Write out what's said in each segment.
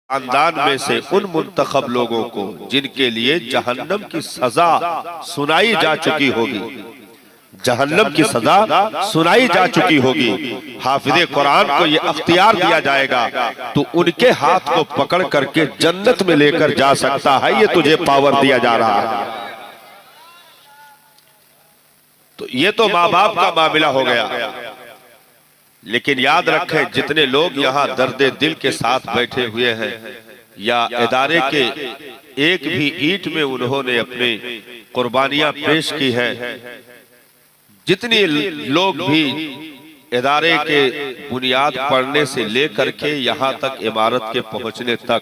खानदान में से उन मुंतखब लोगों को जिनके लिए जहन्नम की सजा सुनाई जा चुकी होगी, जहन्नम की सजा सुनाई जा चुकी होगी। हाफिज़े कुरान को ये अख्तियार दिया जाएगा, तो उनके हाथ को पकड़ करके जन्नत में लेकर जा सकता है, ये तुझे पावर दिया जा रहा है। तो ये तो माँ बाप का मामला हो गया। लेकिन याद रखें, जितने लोग यहाँ दर्दे दिल के साथ बैठे हुए हैं या इदारे के एक भी ईंट में उन्होंने अपनी कुर्बानियां पेश की है, जितने लोग भी इदारे के बुनियाद पड़ने से लेकर के यहाँ तक इमारत के पहुंचने तक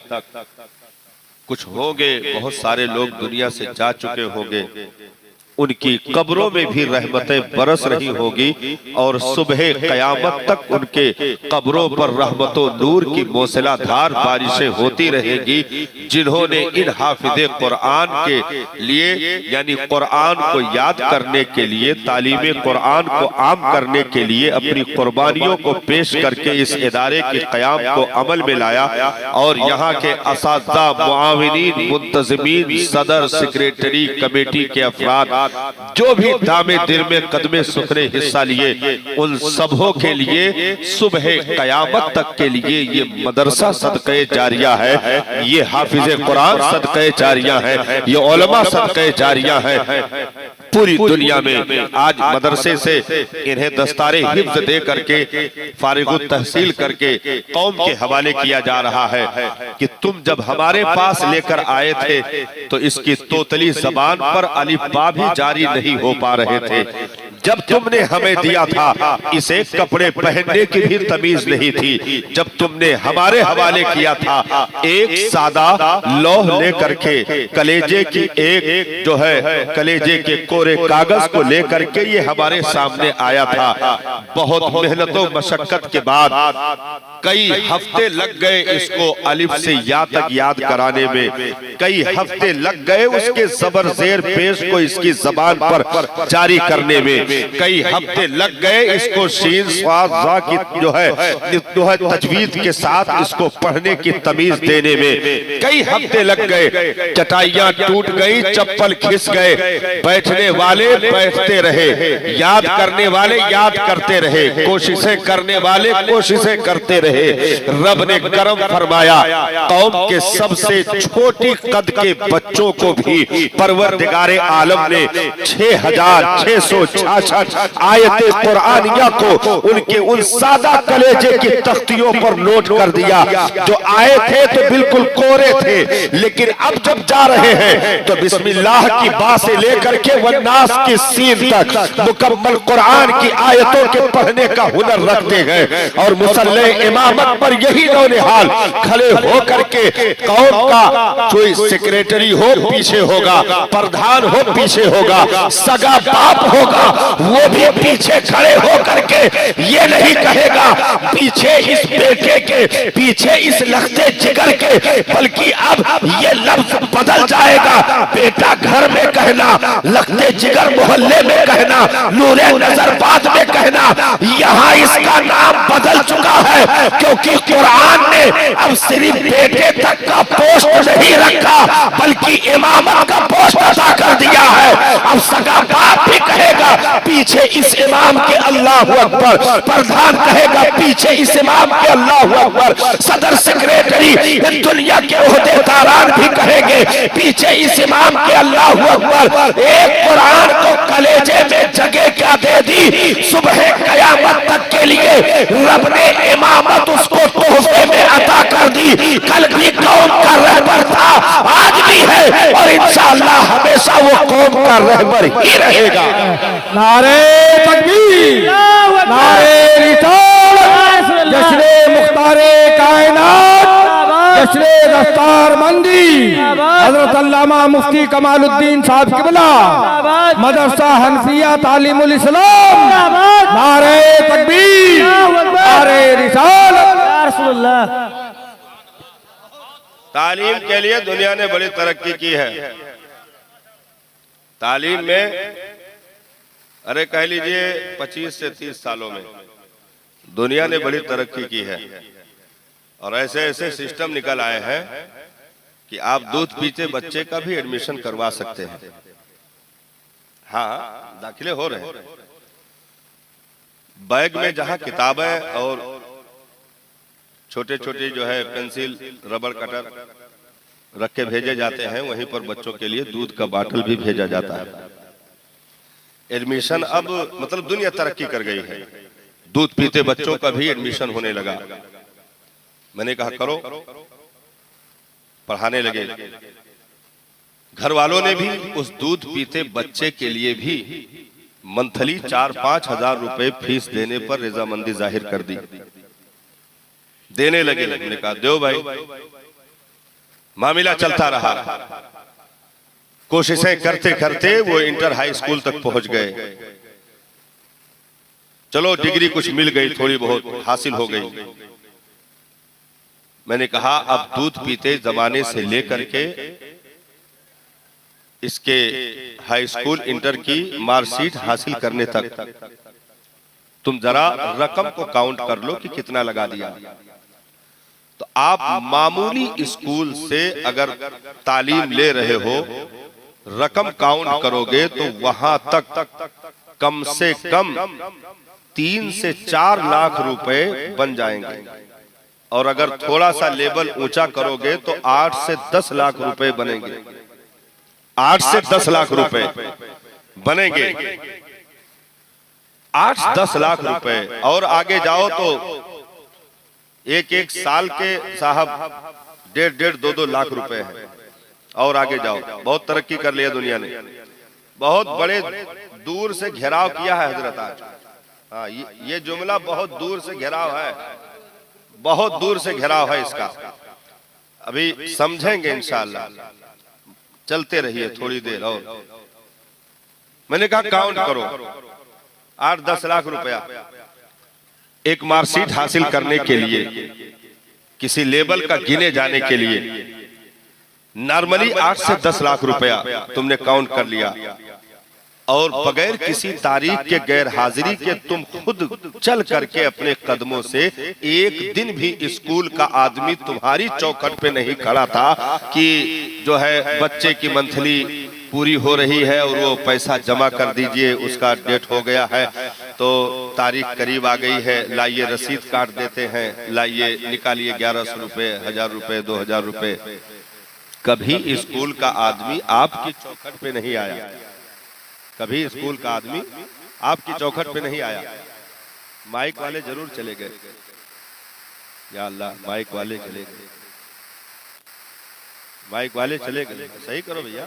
कुछ होंगे, बहुत सारे लोग दुनिया से जा चुके होंगे, उनकी कब्रों में भी रहमतें बरस रही होगी और सुबह कयामत तक उनके कब्रों पर रहमतों नूर की मूसलाधार बारिशें होती रहेंगी, जिन्होंने इन हाफिज़े कुरान के लिए यानी कुरान को याद करने के लिए, तालीम कुरान को आम करने के लिए अपनी कुर्बानियों को पेश करके इस इदारे के क़याम को अमल में लाया। और यहाँ के असातिज़ा, मुआविनीन, मुंतज़मीन, सदर, सेक्रेटरी, कमेटी के अफराद जो भी दामे दिल में कदमे सुखने हिस्सा लिए, उन सबों के लिए सुबह कयामत तक के लिए ये मदरसा सदक़े जारिया है, ये हाफिज़े कुरान सदक़े जारिया है, ये उलमा सदक़े जारिया है। पूरी दुनिया में आज मदरसे से इन्हें दस्तारे हिफ्ज़ दे करके फारिगुत तहसील करके कौम के हवाले किया जा रहा है कि तुम जब हमारे पास लेकर आए थे तो इसकी तोतली जबान पर अलिफ बा भी जारी नहीं हो पा रहे थे। जब तुमने हमें दिया था, इसे कपड़े पहनने की भी तमीज नहीं थी। जब तुमने हमारे हवाले किया था, एक सादा लौह लेकर के, कलेजे की एक जो है कलेजे के कोरे कागज को लेकर के ये हमारे सामने आया था। बहुत मेहनतों मशक्कत के बाद कई हफ्ते लग गए इसको अलिफ से या तक याद कराने में, कई हफ्ते लग गए उसके ज़बर ज़ेर पेश को इसकी जबान पर जारी करने में, कई हफ्ते लग गए इसको शीन स्वाद ज़ा की जो है तजवीद के साथ इसको पढ़ने की तमीज देने में, कई हफ्ते लग गए। चटाइयां टूट गई, चप्पल खिस गए, बैठने वाले बैठते रहे, याद करने वाले याद करते रहे, कोशिशें करने वाले कोशिशें करते रहे। रब ने करम फरमाया, कौम के सबसे छोटी कद के बच्चों को भी परवरदिगारे आलम ने 6666 आयते कुरानिया को उनके उन सादा कलेजे की तख्तियों पर नोट कर दिया। जो आए थे तो बिल्कुल कोरे थे, लेकिन अब जब जा रहे हैं तो बिस्मिल्लाह की बा से लेकर के वन्नास की सीन तक मुकम्मल कुरान की आयतों के पढ़ने का हुनर रखते हैं। और मुसल्ले इमामत पर यही नौनिहाल खड़े होकर के कौम का कोई सेक्रेटरी हो पीछे होगा, प्रधान हो पीछे होगा, सगा बाप होगा वो भी पीछे खड़े होकर के ये नहीं कहेगा पीछे इस बेटे के, पीछे इस लखते जिगर के, बल्कि अब ये लफ्ज बदल जाएगा। बेटा घर में कहना, लखते जिगर मोहल्ले में कहना, नूरे नजर बाद में कहना, यहाँ इसका नाम बदल चुका है, क्योंकि कुरान ने अब सिर्फ बेटे तक का पोस्ट नहीं रखा बल्कि इमामत का पोस्ट अदा कर दिया है। अब सगा बाप भी कहेगा पीछे इस इमाम के अल्लाहु अकबर, प्रधान कहेगा पीछे इस इमाम के अल्लाहु अकबर, सदर सेक्रेटरी दुनिया के ओहदेदारान भी कहेंगे पीछे इस इमाम के अल्लाहु अकबर। एक कुरान को कलेजे में जगह क्या दे दी, सुबह कयामत तक के लिए रब ने इमामत उसको तोहफे में अता कर दी। कल भी कौम का रहबर था, आज भी है और इंशाअल्लाह हमेशा वो कौम का रहबर ही रहेगा। नारे तकबीर, नारे रिसालत, जश्ने मुख्तारे कायनात, जश्ने दस्तारबंदी हजरत अल्लामा मुफ्ती कमालुद्दीन साहब किबला, मदरसा हनफिया तालीमुल इस्लाम। नारे तकबीर, नारे रिसालत। तालीम के लिए दुनिया ने बड़ी तरक्की की है। तालीम में अरे कह लीजिए 25 से 30 सालों में दुनिया ने बड़ी तरक्की की है। और ऐसे ऐसे सिस्टम निकल आए हैं कि आप दूध पीते बच्चे का भी एडमिशन करवा सकते हैं। हाँ, दाखिले हो रहे हैं। बैग में जहां किताबें और छोटे छोटे जो है पेंसिल, रबड़ कटर रख के भेजे जाते हैं, वहीं पर बच्चों के लिए दूध का बाटल भी भेजा जाता है। एडमिशन अब मतलब दुनिया तरक्की कर गई है, दूध पीते बच्चों का भी एडमिशन होने लगा। मैंने कहा करो, पढ़ाने लगे। घर वालों ने भी उस दूध पीते बच्चे के लिए भी मंथली 4-5 हजार रुपए फीस देने पर रजामंदी जाहिर कर दी, देने लगे। मैंने कहा दो भाई। मामला चलता रहा, कोशिशें करते करते वो इंटर हाई स्कूल तक पहुंच गए। चलो डिग्री कुछ मिल गई, थोड़ी बहुत हासिल हो गई। मैंने कहा अब दूध पीते जमाने से लेकर के इसके हाई स्कूल इंटर की मार्कशीट हासिल करने तक तुम जरा रकम को काउंट कर लो कि कितना लगा दिया। तो आप मामूली स्कूल से अगर तालीम ले रहे हो, रकम काउंट करोगे तो वहां तक कम से कम 3 से 4 लाख रुपए बन जाएंगे। और अगर थोड़ा सा लेवल ऊंचा करोगे तो 8 से 10 लाख रुपए बनेंगे। 8 से 10 लाख रुपए बनेंगे। 8-10 लाख रुपए। और आगे जाओ तो एक साल के साहब 1.5-2 लाख रुपए है। और आगे जाओ, बहुत तरक्की कर लिया दुनिया ने, बहुत बड़े दूर से घेराव किया है हजरत आज। हाँ, ये जुमला बहुत दूर से घेराव है, बहुत दूर से घेराव है इसका। अभी समझेंगे इंशाअल्लाह, चलते रहिए थोड़ी देर और। मैंने कहा काउंट करो, 8-10 लाख रुपया एक मार्कशीट हासिल करने के लिए, किसी लेवल का गिने जाने के लिए नॉर्मली 8 से 10 लाख रुपया तुमने काउंट कर लिया। और बगैर किसी तारीख के, गैर हाजिरी के तुम खुद चल करके अपने कदमों से एक दिन भी स्कूल का आदमी तुम्हारी चौखट पे नहीं खड़ा था कि जो है बच्चे की मंथली पूरी हो रही है और वो पैसा जमा कर दीजिए, उसका डेट हो गया है तो तारीख करीब आ गई है, लाइए रसीद काट देते हैं, लाइए निकालिए 1100 रुपए, 1000 रुपए, 2000 रुपए। कभी स्कूल का आदमी आपकी चौखट पे नहीं आया, कभी स्कूल का आदमी आपकी चौखट पे नहीं आया। माइक वाले जरूर चले गए, या अल्लाह माइक वाले चले गए, माइक वाले चले गए। सही करो भैया,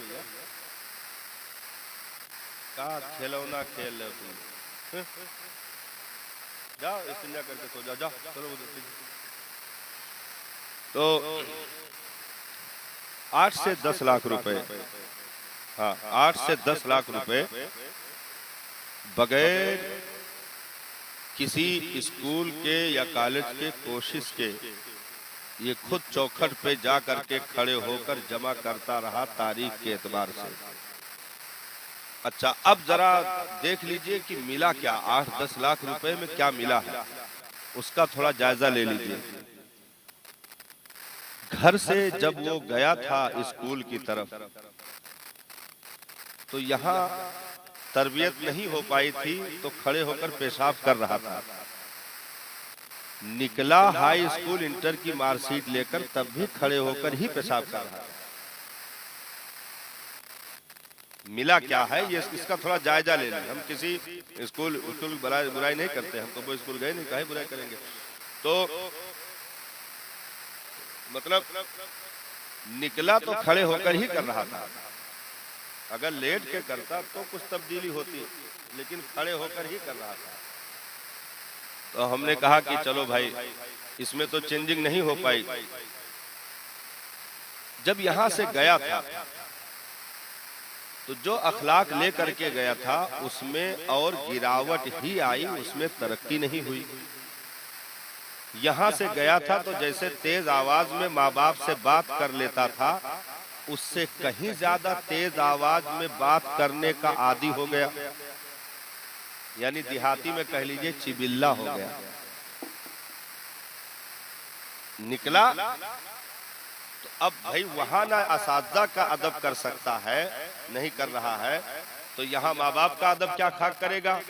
का खिलौना खेल रहे तुम, जाओ इस्तिंजा करके सो जाओ, जाओ चलो। तो 8 से 10 लाख रुपए, हाँ 8 से 10 लाख रुपए बगैर किसी स्कूल के या कॉलेज के कोशिश के ये खुद चौखट पे जा करके खड़े होकर जमा करता रहा तारीख के एतबार से। अच्छा, अब जरा देख लीजिए कि मिला क्या, 8-10 लाख रुपए में क्या मिला है, उसका थोड़ा जायजा ले लीजिए। घर से जब वो गया था स्कूल की तरफ तो यहाँ तरबियत नहीं हो पाई थी तो खड़े होकर पेशाब कर रहा था। निकला हाई स्कूल इंटर की मार्कशीट लेकर तब भी खड़े होकर ही पेशाब कर रहा था। मिला क्या है ये, इसका थोड़ा जायजा ले लें। हम किसी स्कूल बुराई नहीं करते, हम तो वो स्कूल गए नहीं, काहे बुराई करेंगे। तो मतलब निकला तो खड़े होकर ही कर रहा था। अगर लेट के करता तो कुछ तब्दीली होती, लेकिन खड़े होकर ही कर रहा था। तो हमने कहा कि चलो भाई इसमें तो चेंजिंग नहीं हो पाई। जब यहां से गया था तो जो अखलाक लेकर के गया था उसमें और गिरावट ही आई, उसमें तरक्की नहीं हुई। यहां से गया था तो जैसे तेज आवाज में माँ बाप से बात कर लेता था, उससे कहीं ज्यादा तेज आवाज में बात करने का आदी हो गया, यानी देहाती में कह लीजिए चिबिल्ला हो गया। निकला तो अब भाई वहां ना असातिज़ा का अदब कर सकता है, नहीं कर रहा है, तो यहाँ माँ बाप का अदब क्या खाक करेगा।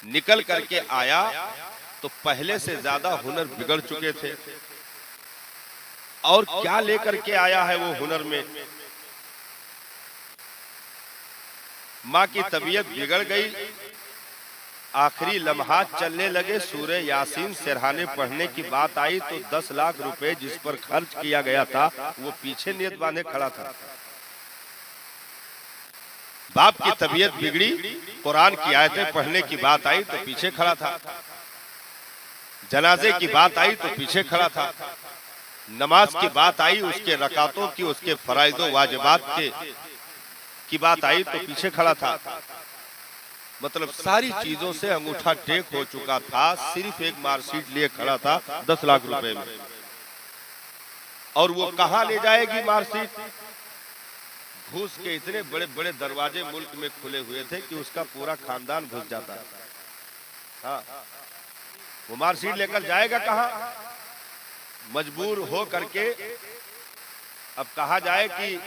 निकल करके आया तो पहले से ज्यादा हुनर बिगड़ चुके थे, और क्या लेकर के आया है वो हुनर में। माँ की तबीयत बिगड़ गई, आखिरी लम्हात चलने लगे, सूरह यासीन सिरहाने पढ़ने की बात आई तो 10 लाख रुपए जिस पर खर्च किया गया था वो पीछे नियत बांधे खड़ा था। बाप की तबीयत बिगड़ी, कुरान की आयतें पढ़ने की बात आई तो पीछे खड़ा था, जनाजे की बात आई तो पीछे खड़ा था, नमाज की बात आई, उसके रकातों की, उसके फराइजो वाजिबात की बात आई तो पीछे खड़ा था। मतलब सारी चीजों से अंगूठा टेक हो चुका था, सिर्फ एक मार्कशीट लिए खड़ा था 10 लाख रुपए में। और वो कहां ले जाएगी मार्कशीट। घूस के इतने बड़े बड़े दरवाजे मुल्क में खुले हुए थे कि उसका पूरा खानदान घुस जाता है। हाँ, वो मार्कशीट लेकर जाएगा कहां। मजबूर हो करके अब कहा जाए कि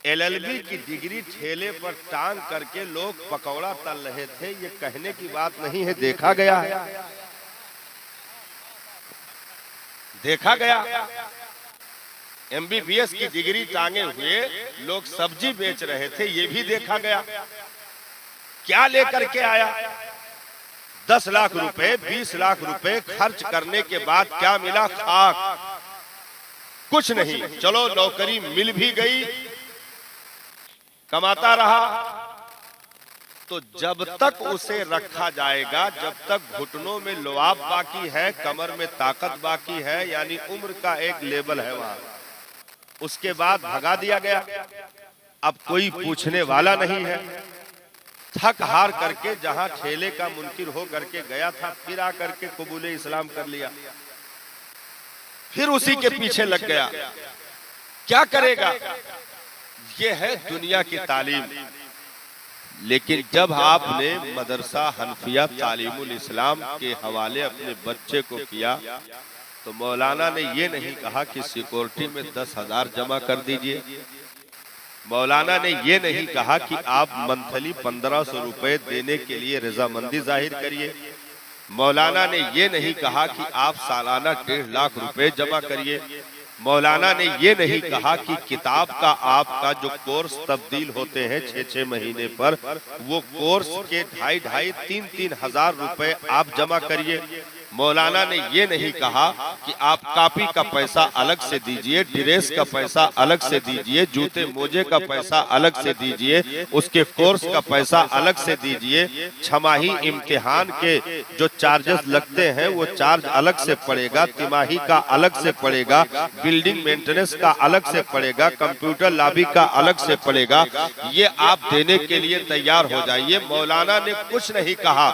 LLB की डिग्री ठेले पर टांग करके लोग पकौड़ा तल रहे थे, ये कहने की बात नहीं है, देखा गया है, देखा गया। MBBS की डिग्री टांगे हुए लोग सब्जी बेच रहे थे, ये भी देखा गया। क्या लेकर के आया। 10 लाख रुपए 20 लाख रुपए खर्च करने के बाद क्या मिला। खाक, कुछ नहीं। चलो नौकरी मिल भी गई, कमाता रहा, तो जब तक उसे रखा जाएगा, जब तक घुटनों में लुआब बाकी है, कमर में ताकत बाकी है, यानी उम्र का एक लेवल है वहां, उसके बाद भगा दिया गया। अब कोई पूछने वाला नहीं है। थक हार करके जहां ठेले का मुनकिर हो करके गया था, फिर आकर के कबूले इस्लाम कर लिया, फिर उसी के पीछे लग गया। क्या करेगा। ये है दुनिया की तालीम। लेकिन जब आपने मदरसा हनफिया तालीमुल इस्लाम के हवाले अपने बच्चे को किया तो मौलाना ने ये नहीं कहा कि सिक्योरिटी में 10,000 जमा कर दीजिए। मौलाना ने ये नहीं कहा कि आप मंथली 1500 रुपए देने के लिए रजामंदी जाहिर करिए। मौलाना ने ये नहीं कहा कि आप सालाना 1.5 लाख रुपए जमा करिए। मौलाना ने ये नहीं कहा कि किताब का आपका जो कोर्स तब्दील होते हैं 6-6 महीने पर, वो कोर्स के 2,500-3,000 हजार रुपए आप जमा करिए। मौलाना ने ये नहीं कहा कि आप कॉपी का पैसा अलग से दीजिए, ड्रेस का पैसा अलग से दीजिए, जूते मोजे का पैसा अलग से दीजिए, उसके कोर्स का पैसा अलग से दीजिए, छमाही इम्तिहान के जो चार्जेस लगते हैं वो चार्ज अलग से पड़ेगा, तिमाही का अलग से पड़ेगा, बिल्डिंग मेंटेनेंस का अलग से पड़ेगा, कंप्यूटर लॉबी का अलग से पड़ेगा। ये आप देने के लिए तैयार हो जाइए। मौलाना ने कुछ नहीं कहा।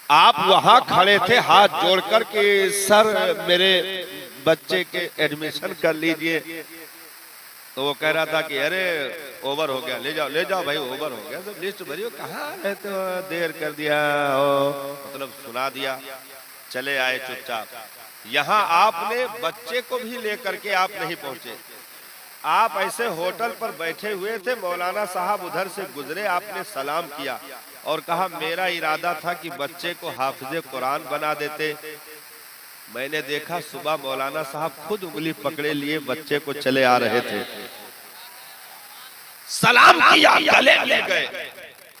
आप वहां खड़े थे हाथ जोड़कर के सर मेरे बच्चे के एडमिशन कर लीजिए, तो वो कह रहा था कि अरे ओवर हो गया, ले जाओ भाई, ओवर हो गया, तो लिस्ट भरियो। कहाँ है, तो देर कर दिया, मतलब सुना दिया, चले आए चुपचाप। यहाँ आपने बच्चे को भी लेकर के आप नहीं पहुंचे। आप ऐसे होटल पर बैठे हुए थे, मौलाना साहब उधर से गुजरे, आपने सलाम किया और कहा मेरा इरादा था कि बच्चे को हाफिज़े कुरान बना देते। मैंने देखा सुबह मौलाना साहब खुद उंगली पकड़े लिए बच्चे को चले आ रहे थे। सलाम किया, गले मिल गए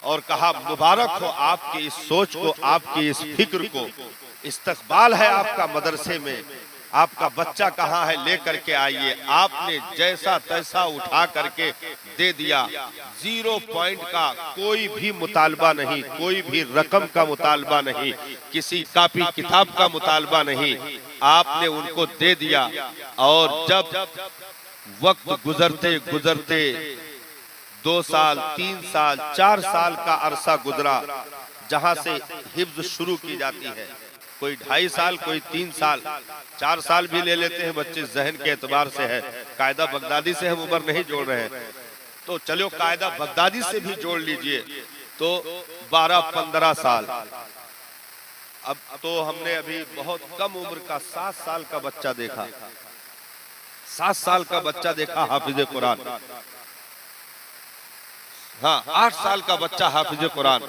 और कहा मुबारक हो आपकी इस सोच को, आपकी इस फिक्र को, इस्तकबाल है आपका मदरसे में, आपका बच्चा कहाँ है, लेकर के आइए। आपने जैसा तैसा उठा करके दे दिया। 0 पॉइंट का कोई भी मुतालबा नहीं, कोई भी रकम का मुतालबा नहीं, किसी कॉपी किताब का मुतालबा नहीं, आपने उनको दे दिया। और जब वक्त गुजरते गुजरते 2 साल 3 साल 4 साल का अरसा गुजरा, जहां से हिफ्ज शुरू की जाती है, कोई 2.5 साल, कोई 3 साल, 4 साल भी ले लेते हैं बच्चे, जहन के एतबार से है। कायदा बगदादी से हम उम्र नहीं जोड़ रहे हैं, तो चलो कायदा बगदादी से भी जोड़ लीजिए, तो 12-15 साल। अब तो हमने अभी बहुत कम उम्र का 7 साल का बच्चा देखा, 7 साल का बच्चा देखा हाफिज कुरान। हाँ, 8 साल का बच्चा हाफिज कुरान।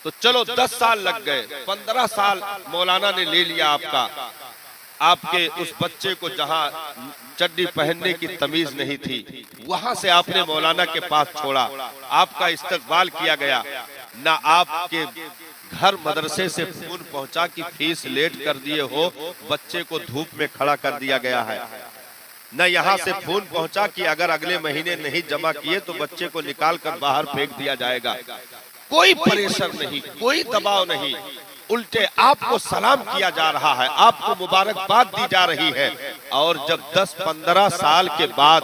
तो चलो 10 साल लग गए, 15 साल मौलाना ने ले लिया आपका। आपके उस बच्चे को जहां चड्डी पहनने की तमीज नहीं थी, वहां से आपने मौलाना के पास छोड़ा, आपका इस्तकबाल किया गया। ना आपके घर मदरसे से फोन पहुंचा कि फीस लेट कर दिए हो, बच्चे को धूप में खड़ा कर दिया गया है। न यहाँ से फोन पहुंचा कि अगर अगले महीने नहीं जमा किए तो बच्चे को निकाल कर बाहर फेंक दिया जाएगा। कोई प्रेशर नहीं, कोई दबाव नहीं, उल्टे आपको सलाम किया जा रहा है, आपको मुबारकबाद दी जा रही है। और जब 10-15 साल के बाद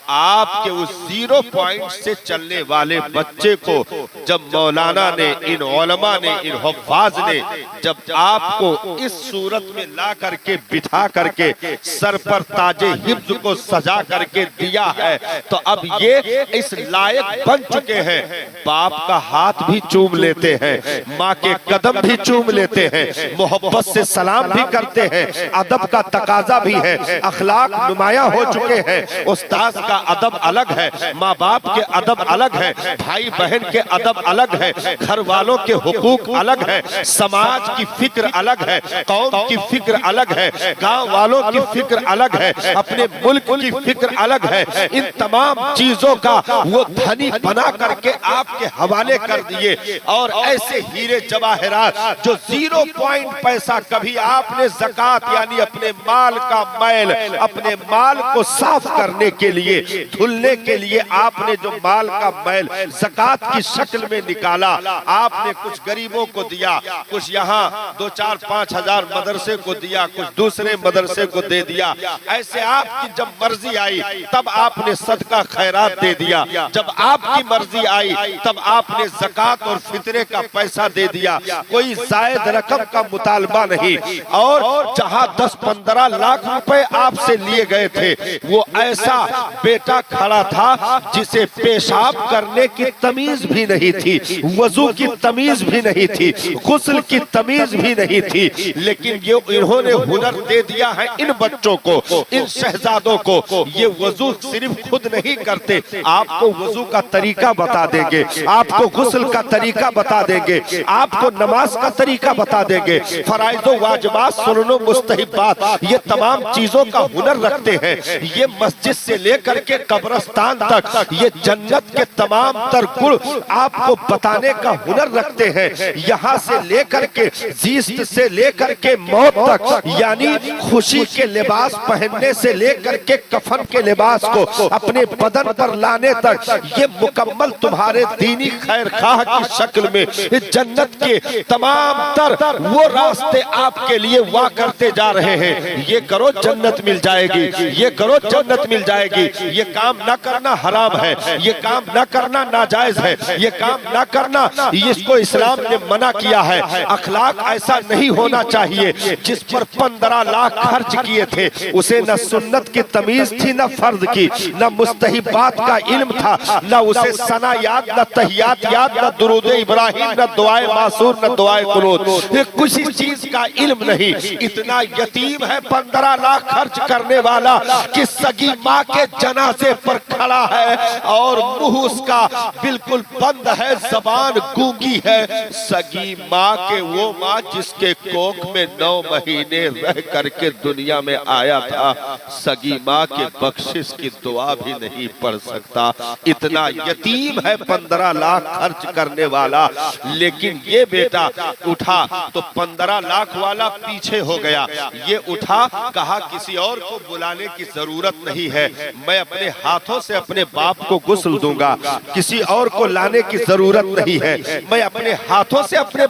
आपके उस 0 पॉइंट से चलने वाले बच्चे को जब मौलाना ने, इन उलमा ने, इन हुफ्फाज ने जब आपको इस सूरत में ला करके बिठा करके सर पर ताजे हिफ्ज को सजा करके दिया है, तो अब ये इस लायक बन चुके हैं, बाप का हाथ भी चूम लेते हैं, माँ के कदम भी चूम लेते हैं, मोहब्बत से सलाम भी करते हैं, अदब का तकाजा भी है, अखलाक नुमाया हो चुके हैं। उस्ताद का अदब अलग है, माँ बाप के अदब अलग है, भाई बहन के अदब अलग है, घर वालों के हुकूक अलग है, समाज की फिक्र अलग है, कौम की फिक्र अलग है, गांव वालों की फिक्र अलग है, अपने मुल्क की फिक्र अलग है। इन तमाम चीजों का वो धनी बना करके आपके हवाले कर दिए। और ऐसे हीरे जवाहरात जो 0 पॉइंट पैसा, कभी आपने ज़कात यानी अपने माल का मैल, अपने माल को साफ करने के लिए, धुलने के लिए आपने जो माल का मैल ज़कात की शक्ल में निकाला, आपने कुछ गरीबों को दिया, कुछ यहाँ 2-4-5 हजार मदरसे को दिया, कुछ दूसरे मदरसे को दे दिया। ऐसे आपकी जब मर्जी आई तब आपने सदका खैरात दे दिया, जब आपकी मर्जी आई तब आपने ज़कात और फितरे का पैसा दे दिया। कोई जायद रकम का मुतालबा नहीं। और जहां 10-15 लाख रुपए आपसे लिए गए थे, वो ऐसा बेटा खड़ा था जिसे पेशाब करने की तमीज भी नहीं थी, वजू की तमीज भी नहीं थी, गुस्ल की तमीज भी नहीं थी, लेकिन ये इन्होंने हुनर दे दिया है इन बच्चों को, इन शहजादों को। ये वजू सिर्फ खुद नहीं करते, आपको वजू का तरीका बता देंगे, आपको गुस्ल का तरीका बता देंगे, आपको नमाज का तरीका बता देंगे, फराइज़ व वाजिबात, सुन्नत, मुस्तहिबात, ये तमाम चीजों का हुनर रखते हैं। ये मस्जिद से लेकर के कब्रिस्तान तक ये जन्नत के तमाम तर गुण आपको बताने का हुनर रखते हैं। यहाँ से लेकर के जीस्त से लेकर के मौत तक, यानी खुशी के लिबास पहनने से लेकर के कफन के लिबास को अपने बदन पर लाने तक, ये मुकम्मल तुम्हारे दीनी खैर खाह की शक्ल में जन्नत के तमाम तर वो रास्ते आपके लिए वाह करते जा रहे हैं। ये करो जन्नत मिल जाएगी, ये करो जन्नत मिल जाएगी। ये काम ना करना हराम है, ये काम ना करना नाजायज है, ये काम ना करना इसको इस्लाम ने मना किया है। अखलाक ऐसा नहीं होना चाहिए। जिस पर 15 लाख खर्च किए थे उसे न सुन्नत की तमीज थी, न फर्ज की, न मुस्तहिबात का इल्म था, न उसे सना याद, न तहियात याद, न दुरूद इब्राहिम, न दुआए मासूर, न दुआए कुनूत, कुछ चीज का इल्म नहीं। इतना यतीम है 15 लाख खर्च करने वाला कि सगी माँ के जनाजे पर खड़ा है और मुंह उसका बिल्कुल बंद है, जबान गूंगी है। सगी माँ के वो माँ जिसके कोख में 9 महीने रह करके दुनिया में आया था, सगी माँ के बख्शिश की दुआ भी नहीं पढ़ सकता। इतना यतीम है 15 लाख खर्च करने वाला। लेकिन ये बेटा उठा तो 15 लाख वाला पीछे हो गया। ये उठा, कहा किसी और को बुलाने की जरूरत नहीं है, मैं अपने हाथों से अपने बाप को गुस्ल दूंगा, किसी और को लाने की जरूरत नहीं है, मैं अपने हाथों से अपने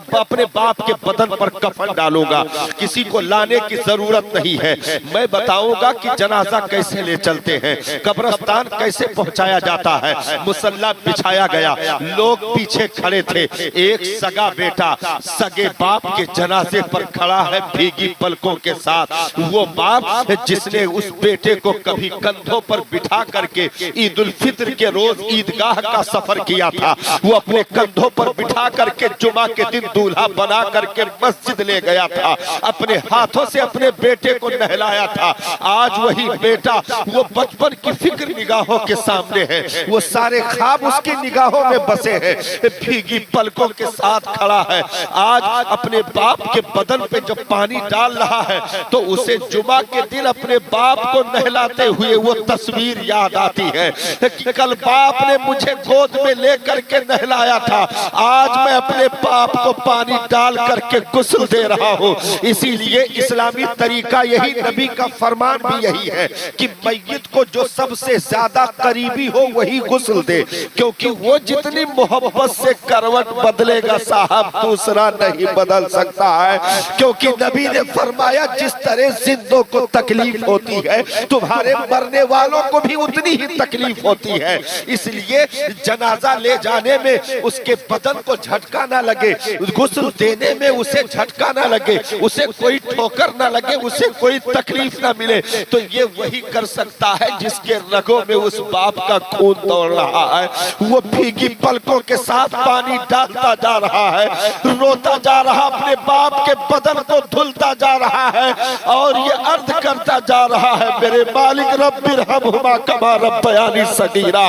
बाप के बदन पर कफन डालूंगा, किसी को लाने की जरूरत नहीं है। मैं बताऊंगा कि जनाजा कैसे ले चलते हैं, कब्रिस्तान कैसे पहुंचाया जाता है। मुसल्ला बिछाया गया, लोग पीछे खड़े थे। एक सगा बेटा सगे बाप के जनाजे पर खड़ा है भीगी पलकों के साथ। वो बाप जिसने उस बेटे को कभी कंधों पर बिठा करके ईद उल फित्र के रोज ईदगाह का सफर किया था, वो अपने कंधों पर बिठा करके जुमा के दिन दूल्हा बना करके मस्जिद ले गया था, अपने हाथों से अपने बेटे को नहलाया था। आज वही बेटा वो बचपन की फिक्र निगाहों के सामने है, वो सारे ख्वाब उसकी निगाहों में बसे हैं, भीगी पलकों के साथ खड़ा है। आज अपने बाप के बदन पे जब पानी डाल रहा है तो उसे जुमा के दिन अपने बाप को नहलाते हुए वो तस्वीर याद आती है कि कल बाप ने मुझे गोद में लेकर के नहलाया था, आज मैं अपने बाप को पानी डाल करके गुस्ल दे रहा हूँ। इसीलिए इस्लामी तरीका यही, नबी का फरमान भी यही है कि मैयत को जो सबसे ज्यादा करीबी हो वही गुस्ल दे, क्योंकि वो जितनी मोहब्बत से करवट बदलेगा साहब दूसरा नहीं बदल सकता है। क्योंकि नबी ने फरमाया जिस तरह जिंदों को तकलीफ होती है तुम्हारे मरने वालों को भी उतनी ही तकलीफ होती है। इसलिए जनाजा ले जाने में उसके बदन को झटका ना लगे, गुस्ल देने में उसे झटका ना लगे, उसे कोई ठोकर ना लगे, उसे कोई तकलीफ ना मिले, तो ये वही कर सकता है जिसके रगों में उस बाप का खून दौड़ रहा है। वो भीगी पलकों के साथ पानी डालता जा रहा है, रोता जा रहा, अपने बाप के बदन को धुलता जा रहा है और ये अर्ज करता जा रहा है मेरे मालिक रब्बिरहमहुमा कमा रब्बयानी सगीरा।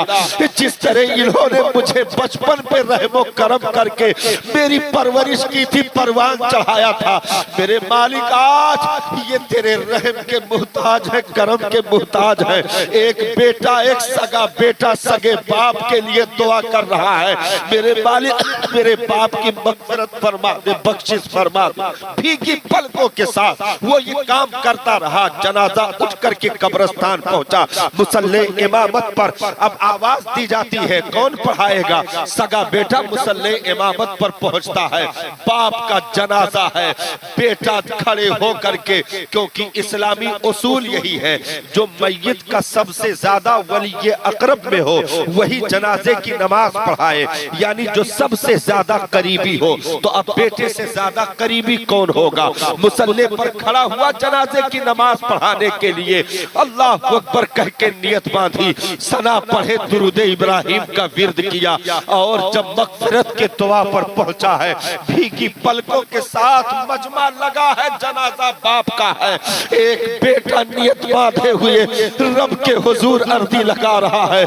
जिस तरह इन्होंने मुझे बचपन पे रहमो करम करके मेरी परवरिश की थी, परवान चढ़ाया था, मेरे मालिक आज ये तेरे रहम के मुहताज है, करम के मुहताज है। एक बेटा, एक सगा बेटा सगे बाप के लिए दुआ कर रहा है, मेरे मालिक मेरे बाप की मग़फ़िरत फरमा दे, बख्शिश फरमा दे। भीगी पलकों के साथ वो ये काम करता रहा। जनाजा उठ करके कब्रिस्तान पहुंचा, मुसल्ले इमामत पर अब आवाज दी जाती है, कौन पढ़ाएगा? सगा बेटा मुसल्ले इमामत पर पहुंचता है, बाप का जनाजा है, बेटा खड़े हो करके, क्योंकि इस्लामी उसूल यही है जो मैयत का सबसे ज्यादा वली अकरब में हो वही जनाजे की नमाज पढ़ाए, यानी जो सबसे ज्यादा करीबी हो। तो अब बेटे से ज्यादा करीबी कौन होगा? मुसल्ले पर खड़ा हुआ जनाजे की नमाज पढ़ाने के लिए अल्लाह अकबर कह के नियत बांधी, सना पढ़े, दुरूद इब्राहिम का विर्द किया और जब मग़फ़िरत के दुआ पर पहुंचा है, भीगी पलकों के साथ मजमा लगा है, जनाजा बाप का है, एक बेटा नियत बांधे हुए रब के हुजूर अर्जी लगा रहा है,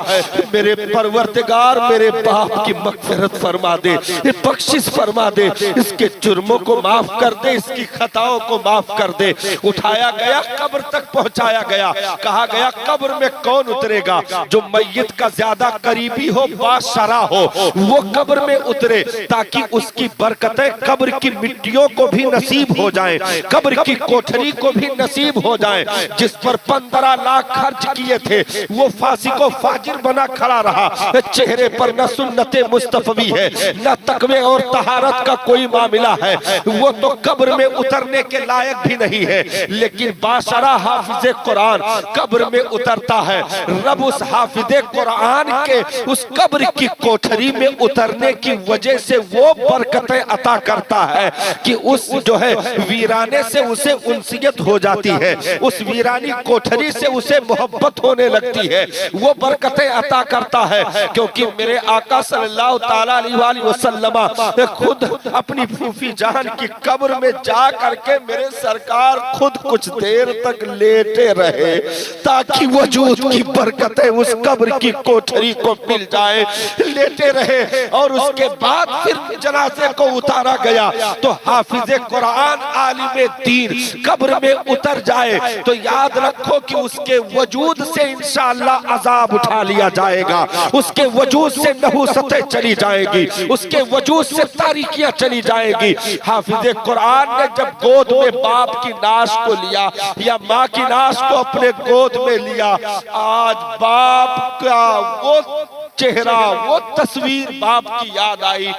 मेरे परवरदिगार मेरे बाप की मग़फ़िरत फरमा दे, बख्शिश फरमा दे, इसके जुर्मों को माफ कर दे, इसकी खताओं को माफ कर दे। उठाया गया, कब्र तक पहुंचाया गया, कहा गया कब्र में कौन उतरेगा? जो मैयत का ज्यादा करीबी हो, बाशरा हो, वो कब्र में उतरे ताकि उसकी बरकतें कब्र की मिट्टियों को भी नसीब हो जाए, कब्र की कोठरी को भी नसीब हो जाए। जिस पर 15 लाख खर्च किए थे वो फांसी को फाजिर बना खड़ा रहा, चेहरे पर न सुन्नते मुस्तफवी है न तकवे और तहारत का कोई मामला है, वो तो कब्र में उतरने के लायक भी नहीं है। लेकिन बाशरा हाफिज़े कुरान कब्र में उतरता है, रब उस हाफिज़े कुरान के उस कब्र की कोठरी में उतरने की वजह से वो बरकतें अता करता है कि उस जो है वीराने से उसे उनसियत हो जाती है, उस वीरानी कोठरी से उसे मोहब्बत होने लगती है, वो बरकतें अता करता है। क्योंकि मेरे आका सल्लल्लाहु ताला अलैहि वसल्लम खुद अपनी फूफी जान की कब्र में जा करके मेरे सरकार खुद कुछ देर तक लेटे रहे ताकि वजूद की बरकतें उस कब्र की कोठरी को मिल जाए, लेटे रहे। और उसके बाद फिर जनाजे को उतारा गया तो हाफिज़े कुरान आलिम दीन कब्र में उतर जाए तो याद रखो कि उसके वजूद से इंशाअल्लाह अजाब उठा लिया जाएगा, उसके वजूद से नहुसतें चली जाएगी, उसके वजूद से तारीकियां चली जाएगी। हाफिज़े कुरान ने जब गोद में बाप की नाश को लिया या माँ की नाश को अपने गोद में लिया, आज बाप का वो चेहरा, वो तस्वीर बाप की याद आई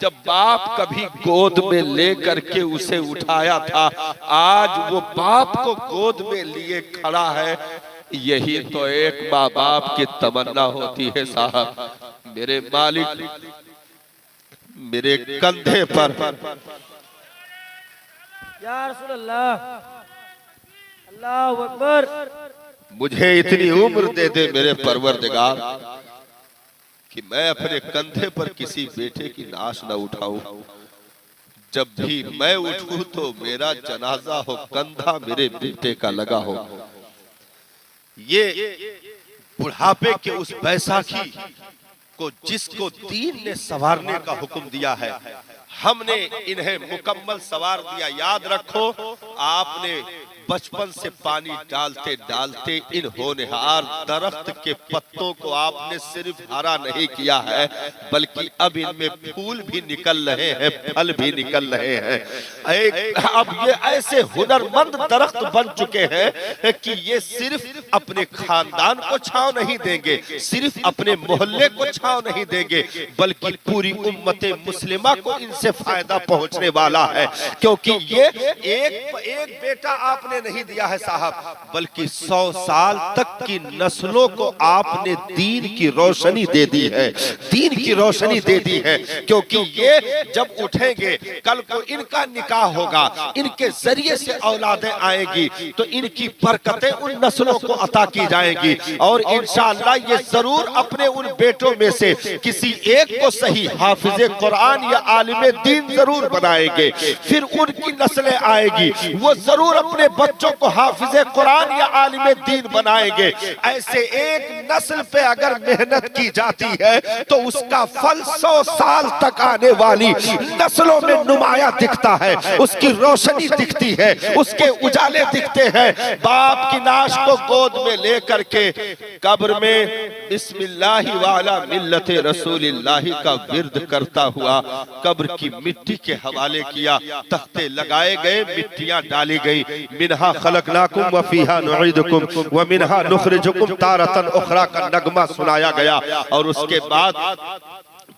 जब बाप कभी गोद में ले करके उसे उठाया था, आज वो बाप को गोद में लिए खड़ा है। यही तो एक माँ बाप की तमन्ना होती है साहब। मेरे मालिक मेरे कंधे पर या रसूल अल्लाह अल्लाहु अकबर। मुझे इतनी उम्र दे दे मेरे परवरदिगार कि मैं अपने कंधे पर किसी बेटे की नाश न उठाऊं। जब भी मैं उठूं तो मेरा जनाजा हो, कंधा मेरे बेटे का लगा हो। ये बुढ़ापे के उस बैसाखी को जिसको दीन ने संवारने का हुक्म दिया है, हमने इन्हें मुकम्मल संवार दिया। याद रखो, आपने बचपन से पानी डालते डालते इन होनहार दरख्त के पत्तों को आपने सिर्फ हरा नहीं किया है, बल्कि अब इनमें फूल भी निकल रहे हैं, फल भी निकल रहे हैं। अब ये ऐसे हुनरमंद दरख्त बन चुके हैं कि ये सिर्फ अपने खानदान को छांव नहीं देंगे, सिर्फ अपने मोहल्ले को छांव नहीं देंगे, बल्कि पूरी उम्मत मुस्लिमा को इनसे फायदा पहुंचने वाला है। क्योंकि ये एक बेटा आपने नहीं दिया है साहब, बल्कि 100 साल तक की नस्लों को आपने दीन की रोशनी दे दी है, दीन की रोशनी दे दी है। क्योंकि ये जब उठेंगे, कल को इनका निकाह होगा, इनके जरिए से औलादें आएगी, तो इनकी बरकतें उन नस्लों को अता की जाएंगी। और इंशाअल्लाह ये जरूर अपने उन बेटों में से किसी एक को सही हाफिज कुरान या आलिम दीन जरूर बनाएंगे। फिर उनकी नस्लें आएगी, वो जरूर अपने बच्चों को हाफिज कुरान या आलिम दीन बनाएंगे। ऐसे एक नस्ल पे अगर मेहनत की जाती है तो उसका फल 100 साल तक आने वाली नस्लों में नुमाया दिखता है, उसकी रोशनी दिखती है, उसके उजाले दिखते हैं। बाप की नाश को गोद में लेकर के कब्र में बिस्मिल्लाहि वाला मिल्लते रसूलिल्लाहि का विर्द करता हुआ कब्र की मिट्टी के हवाले किया। तख्ते लगाए गए, मिट्टियां डाली गई। मिन्हा खलकनाकुम व फीहा नुईदुकुम व मिन्हा नुखरिजुकुम तारतन उखरा का नगमा सुनाया गया। और उसके बाद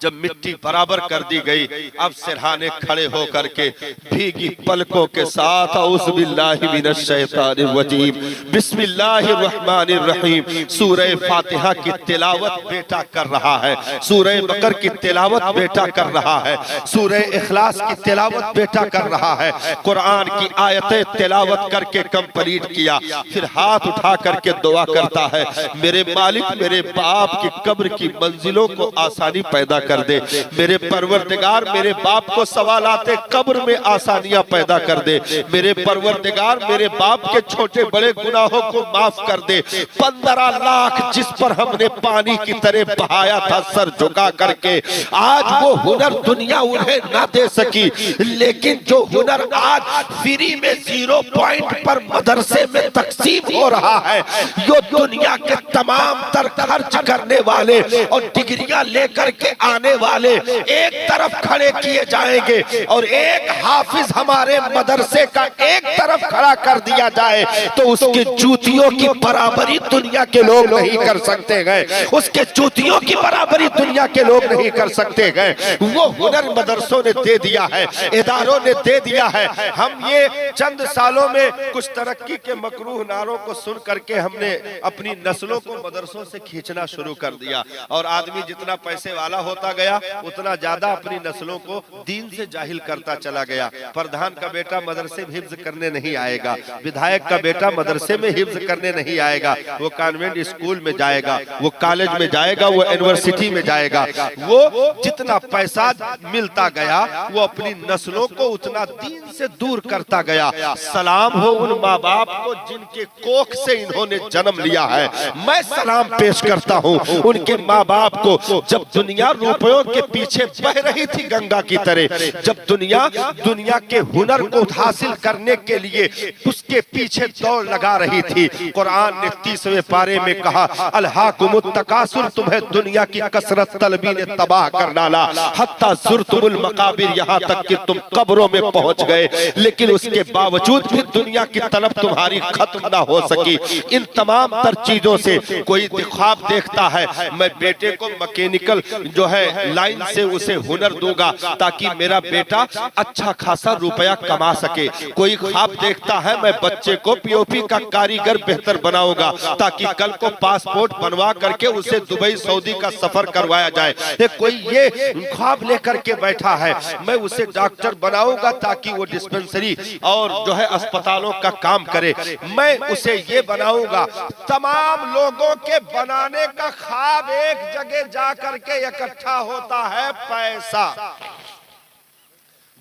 जब मिट्टी बराबर कर दी गई, अब सिरहाने खड़े होकर के भीगी पलकों के साथ औज़ु बिल्लाहि मिनश शैतानिर रजीम बिस्मिल्लाहिर्रहमानिर्रहीम सूरह फातिहा की तिलावत बेटा कर रहा है, सूरह बकर की तिलावत बेटा कर रहा है, सूरह इखलास की तिलावत बेटा कर रहा है। कुरान की आयतें तिलावत करके कंप्लीट किया, फिर हाथ उठा करके दुआ करता है, मेरे मालिक मेरे बाप की कब्र की मंजिलों को आसानी पैदा कर दे, मेरे परवरदिगार मेरे बाप को सवालाते कब्र में आसानियां पैदा कर दे, मेरे परवरदिगार मेरे बाप के छोटे बड़े गुनाहों को माफ कर दे। 15 लाख जिस पर हमने पानी की तरह बहाया था सर झुका करके, आज वो हुनर दुनिया उन्हें ना दे सकी, लेकिन जो हुनर आज फ्री में 0 पॉइंट पर मदरसे में तकसीम हो रहा है, यो दुनिया के तमाम तर खर्च करने वाले और डिग्रियां लेकर के आने वाले एक तरफ खड़े किए जाएंगे और एक हाफिज हमारे मदरसे का एक तरफ खड़ा कर दिया जाए तो उसके जूतियों की बराबरी दुनिया के लोग नहीं कर सकते गए, उसके जूतियों की बराबरी दुनिया के लोग नहीं कर सकते गए। वो हुनर मदरसों ने दे दिया है, इदारों ने दे दिया है। हम ये चंद सालों में कुछ तरक्की के मकरूह नारों को सुन करके हमने अपनी नस्लों को मदरसों से खींचना शुरू कर दिया, और आदमी जितना पैसे वाला होता गया उतना ज्यादा अपनी नस्लों को दीन से जाहिल करता चला गया। प्रधान का बेटा मदरसे में हिफ्ज करने नहीं आएगा, विधायक का बेटा मदरसे में हिफ्ज करने नहीं आएगा, वो कॉन्वेंट स्कूल में जाएगा, वो कॉलेज में जाएगा, वो यूनिवर्सिटी में जाएगा। वो जितना पैसा मिलता गया वो अपनी नस्लों को उतना दीन से दूर करता गया। सलाम हो उन माँ बाप को जिनके कोख से इन्होंने जन्म लिया है, मैं सलाम पेश करता हूँ उनके माँ बाप को। जब दुनिया रुपयों के पीछे बह रही थी गंगा की तरह, जब दुनिया के हुनर को हासिल करने के लिए उसके पीछे दौड़ लगा रही थी, कुरान ने 30वें पारे में कहा अल्हाकुमुत तकासुर, तुम्हें दुनिया की कसरत तलबी ने तबाह कर डाला, हत्ता ज़ुरतुमुल मकाबिर, यहाँ तक कि तुम कब्रों में पहुंच गए, लेकिन उसके बावजूद भी दुनिया की तलब तुम्हारी खत्म ना हो सकी। इन तमाम तर चीजों से कोई ख्वाब देखता है मैं बेटे को मैकेनिकल जो है है लाइन से उसे हुनर दूंगा ताकि मेरा बेटा अच्छा खासा रुपया कमा सके। कोई ख्वाब देखता है मैं बच्चे को पीओपी का कारीगर बेहतर बनाऊंगा ताकि कल को पासपोर्ट बनवा करके उसे दुबई सऊदी का सफर करवाया जाए। कोई ये ख्वाब लेकर के बैठा है मैं उसे डॉक्टर बनाऊंगा ताकि वो डिस्पेंसरी और जो है अस्पतालों का काम करे, मैं उसे ये बनाऊंगा। तमाम लोगों के बनाने का ख्वाब एक जगह जा करके इकट्ठा होता है पैसा।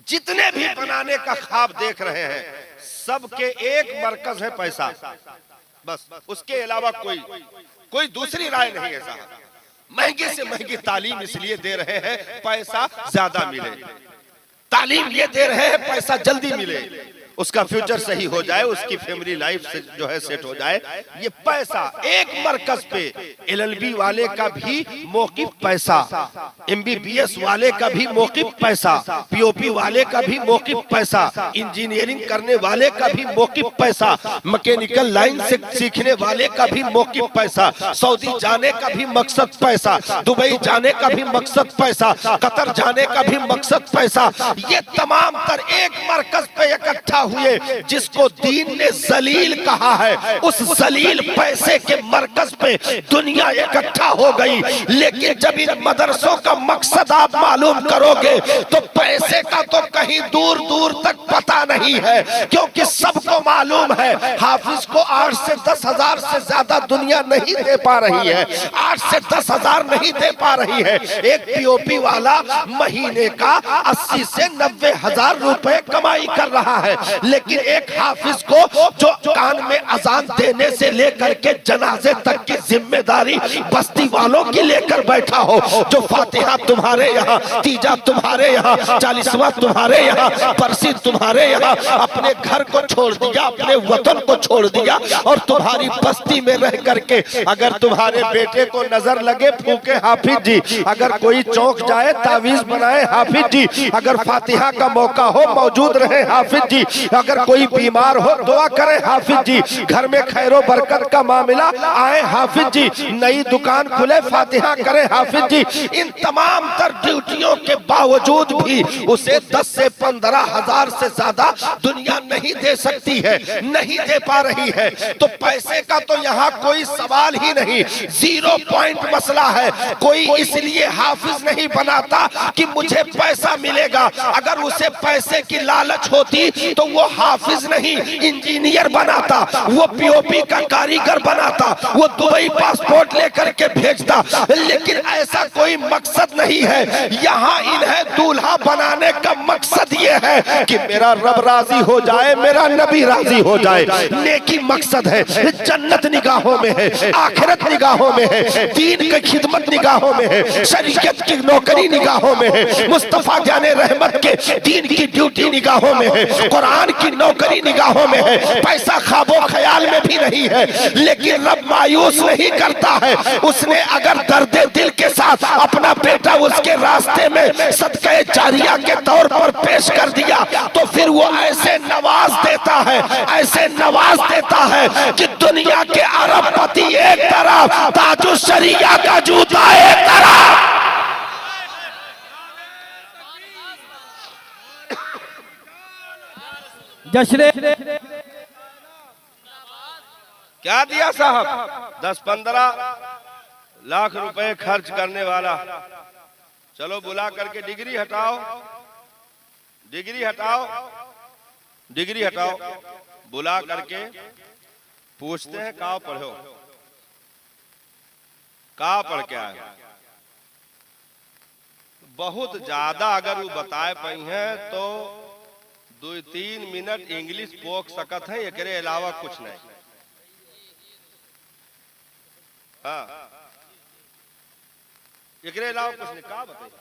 जितने भी बनाने का ख्वाब देख रहे हैं सबके एक मरकज है पैसा, बस उसके अलावा कोई दूसरी राय नहीं है साहब। महंगी से महंगी तालीम इसलिए दे रहे हैं पैसा ज्यादा मिले, तालीम ये दे रहे हैं पैसा जल्दी मिले, उसका फ्यूचर सही हो जाए, उसकी फैमिली लाइफ से जो है सेट हो जाए। ये पैसा एक मरकज पे एलएलबी वाले का भी मौकिफ पैसा, एमबीबीएस वाले का भी मौकिफ पैसा, पीओपी वाले का भी मौकिफ पैसा, इंजीनियरिंग करने वाले का भी मौकिफ पैसा, मैकेनिकल लाइन से सीखने वाले का भी मौकिफ पैसा, सऊदी जाने का भी मकसद पैसा, दुबई जाने का भी मकसद पैसा, कतर जाने का भी मकसद पैसा। ये तमाम तर एक मरकज पे इकट्ठा हुए जिसको दीन ने जलील कहा है। उस जलील पैसे के मरकज पे दुनिया इकट्ठा हो गई। लेकिन जब इन मदरसों का मकसद आप मालूम करोगे तो पैसे का तो कहीं दूर दूर तक पता नहीं है, क्योंकि सबको मालूम है हाफिज को 8 से 10 हजार से ज्यादा दुनिया नहीं दे पा रही है, 8 से 10 हजार नहीं दे पा रही है। एक पीओपी वाला महीने का 80 से 90 हजार रुपए कमाई कर रहा है, लेकिन एक हाफिज को जो कान में अजान देने से लेकर के जनाजे तक की जिम्मेदारी बस्ती वालों की लेकर बैठा हो, जो फातिहा तुम्हारे यहाँ, तीजा तुम्हारे यहाँ, 40वां तुम्हारे यहाँ, परसी तुम्हारे यहाँ, अपने घर को छोड़ दिया, अपने वतन को छोड़ दिया और तुम्हारी बस्ती में रह करके अगर तुम्हारे बेटे को नजर लगे फूके हाफिज जी, अगर कोई चौक जाए तावीज बनाए हाफिज जी, अगर फातिहा का मौका हो मौजूद रहे हाफिज जी, अगर कोई बीमार हो दुआ करे हाफिज जी, घर में खैरो बरकत का मामला आए हाफिज जी, नई दुकान खुले फातिहा करे हाफिज जी। इन तमाम तर ड्यूटियों के बावजूद भी उसे 10 से 15 हजार से ज्यादा दुनिया नहीं दे सकती है, नहीं दे पा रही है। तो पैसे का तो यहाँ कोई सवाल ही नहीं, 0 पॉइंट मसला है। कोई इसलिए हाफिज नहीं बनाता कि मुझे पैसा मिलेगा, अगर उसे पैसे की लालच होती तो वो हाफिज नहीं इंजीनियर बनाता, वो पीओपी का कारीगर बनाता, वो दुबई पासपोर्ट लेकर के भेजता। लेकिन ऐसा कोई मकसद नहीं है। यहाँ इन्हें दूल्हा बनाने का मकसद ये है कि मेरा रब राजी हो जाए, मेरा नबी राजी हो जाए। नेकी मकसद है, जन्नत निगाहों में है, आखिरत निगाहों में है, दीन की खिदमत निगाहों में है, शरीयत की नौकरी निगाहों में है, मुस्तफा जाने रहमत के दीन की ड्यूटी निगाहों में है, कुरान की नौकरी निगाहों में है। पैसा ख्वाबो ख्याल में भी नहीं है, लेकिन रब मायूस नहीं करता है। उसने अगर दर्दे दिल के साथ अपना बेटा उसके रास्ते में सदक़े जारिया के तौर पर पेश कर दिया तो फिर वो ऐसे नवाज देता है, ऐसे नवाज देता है कि दुनिया के अरबपति एक तरफ, ताजुश शरिया का जूता एक तरफ। जश्न क्या दिया साहब, 10-15 लाख रुपए खर्च करने वाला, चलो बुला करके डिग्री हटाओ, डिग्री हटाओ, डिग्री हटाओ, बुला करके पूछते हैं कहाँ पढ़ो, कहाँ पढ़ के आए। बहुत ज्यादा अगर वो बताए पाई हैं तो 2-3 मिनट इंग्लिश पोक सकत है, एकरे अलावा कुछ नहीं। हाँ, एकरे अलावा कुछ नहीं। कहा बताइए,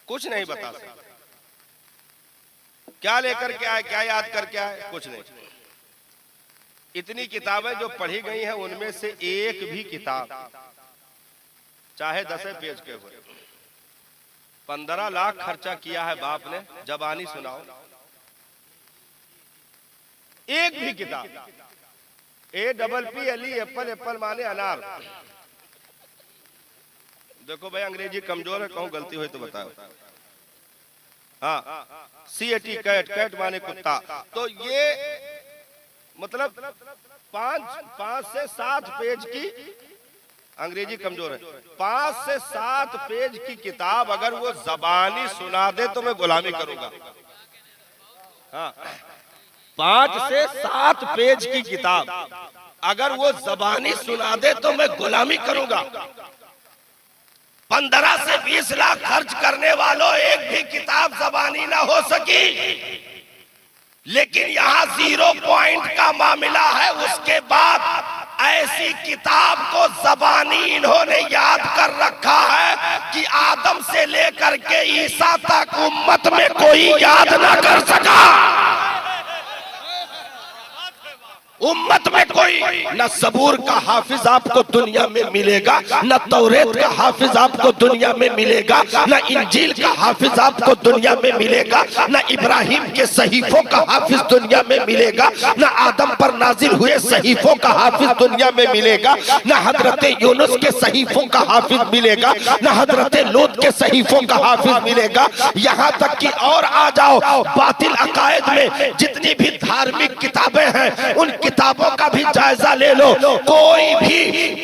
कुछ नहीं बता सकते। क्या लेकर के आए, क्या याद करके आए, कुछ नहीं। इतनी किताबें जो पढ़ी गई हैं उनमें से एक भी किताब चाहे 10 पेज के हुए, 15 लाख खर्चा किया है बाप ने, जबानी सुनाओ, एक भी किताब APPLE एप्पल, एप्पल माने अनार, देखो भाई अंग्रेजी कमजोर है, कहूँ गलती हुई तो बताओ। हाँ, CAT कैट, कैट माने कुत्ता। तो ये मतलब 5 से 7 पेज की, अंग्रेजी कमजोर है, 5 से 7 पेज की किताब अगर वो जबानी सुना दे तो मैं गुलामी करूंगा। हाँ, 5 से 7 पेज की किताब अगर वो जबानी सुना दे तो मैं गुलामी करूंगा। 15 से 20 लाख खर्च करने वालों एक भी किताब जबानी ना हो सकी, लेकिन यहाँ 0 पॉइंट का मामला है। उसके बाद ऐसी किताब को जबानी इन्होंने याद कर रखा है कि आदम से लेकर के ईसा तक उम्मत में कोई याद ना कर सका। उम्मत में कोई, न सबूर का हाफिज आपको दुनिया में मिलेगा, न तौरेत का हाफिज आपको दुनिया में मिलेगा, न इंजील का हाफिज आपको दुनिया में मिलेगा, न इब्राहिम के सहीफों का हाफिज दुनिया में मिलेगा, न आदम पर नाजिल हुए सहीफों का हाफिज दुनिया में मिलेगा, न हजरत यूनुस के सहीफों का हाफिज मिलेगा, न हजरत लूत के सहीफों का हाफिज मिलेगा। यहाँ तक कि और आ जाओ, बातिल अकायद में जितनी भी धार्मिक किताबें हैं उन किताबों का भी जायजा ले लो। कोई भी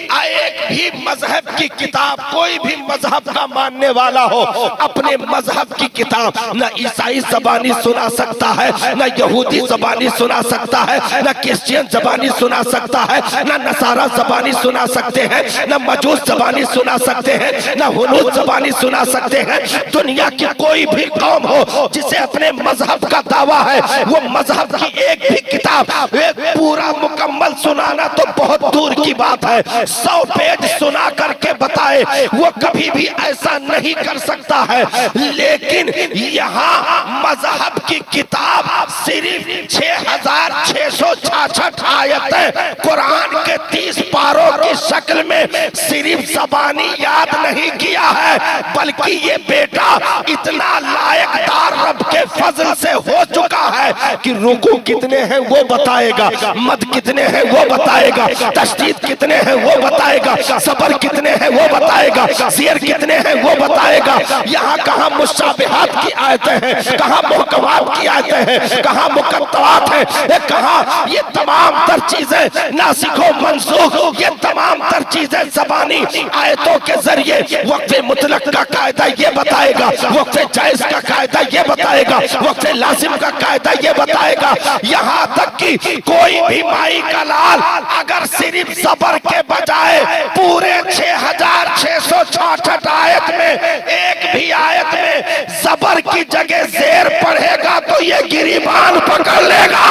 एक भी मजहब की किताब, कोई भी मजहब का मानने वाला हो, अपने मजहब की किताब न ईसाई जबानी सुना सकता है, न यहूदी जबानी सुना सकता है, न क्रिश्चियन जबानी सुना सकता है, न नसारा जबानी सुना सकते हैं, न मजूस जबानी सुना सकते हैं, न हुनूद जबानी सुना सकते हैं। दुनिया की कोई भी कौम हो जिसे अपने मजहब का दावा है, वो मजहब की एक भी किताब एक पूरा मुकम्मल सुनाना तो बहुत दूर की बात है, 100 पेज सुना करके बताए, वो कभी भी ऐसा नहीं कर सकता है। लेकिन यहाँ मजहब की किताब सिर्फ 6666 आयतें कुरान के 30 पारों की शक्ल में सिर्फ ज़बानी याद नहीं किया है, बल्कि ये बेटा इतना लायकदार रब के फजल से हो चुका है कि रुकू कितने हैं वो बताएगा, मद कितने हैं वो बताएगा, तशदीद कितने हैं वो बताएगा, सबर कितने हैं वो बताएगा, शेर कितने हैं वो बताएगा। यहाँ कहाँ मुशाबिहात की आयतें हैं, कहाँ मुहकमात की आयतें हैं, कहाँ मुकद्दरात हैं, कहाँ ये तमाम तर चीजें नासिखो मनसूख, ये तमाम तर चीजें ज़बानी आयतों के जरिए वक्फ़े मुतलक का कायदा ये बताएगा, वक्फ़े जायज का कायदा ये बताएगा, वक्फ़े लाजिम का कायदा ये बताएगा। यहाँ तक कि कोई भी माई का लाल अगर सिर्फ सबर के बजाय पूरे 6666 आयत में एक भी आयत में सबर की जगह ज़ेर पढ़ेगा तो ये गिरीबान पकड़ लेगा।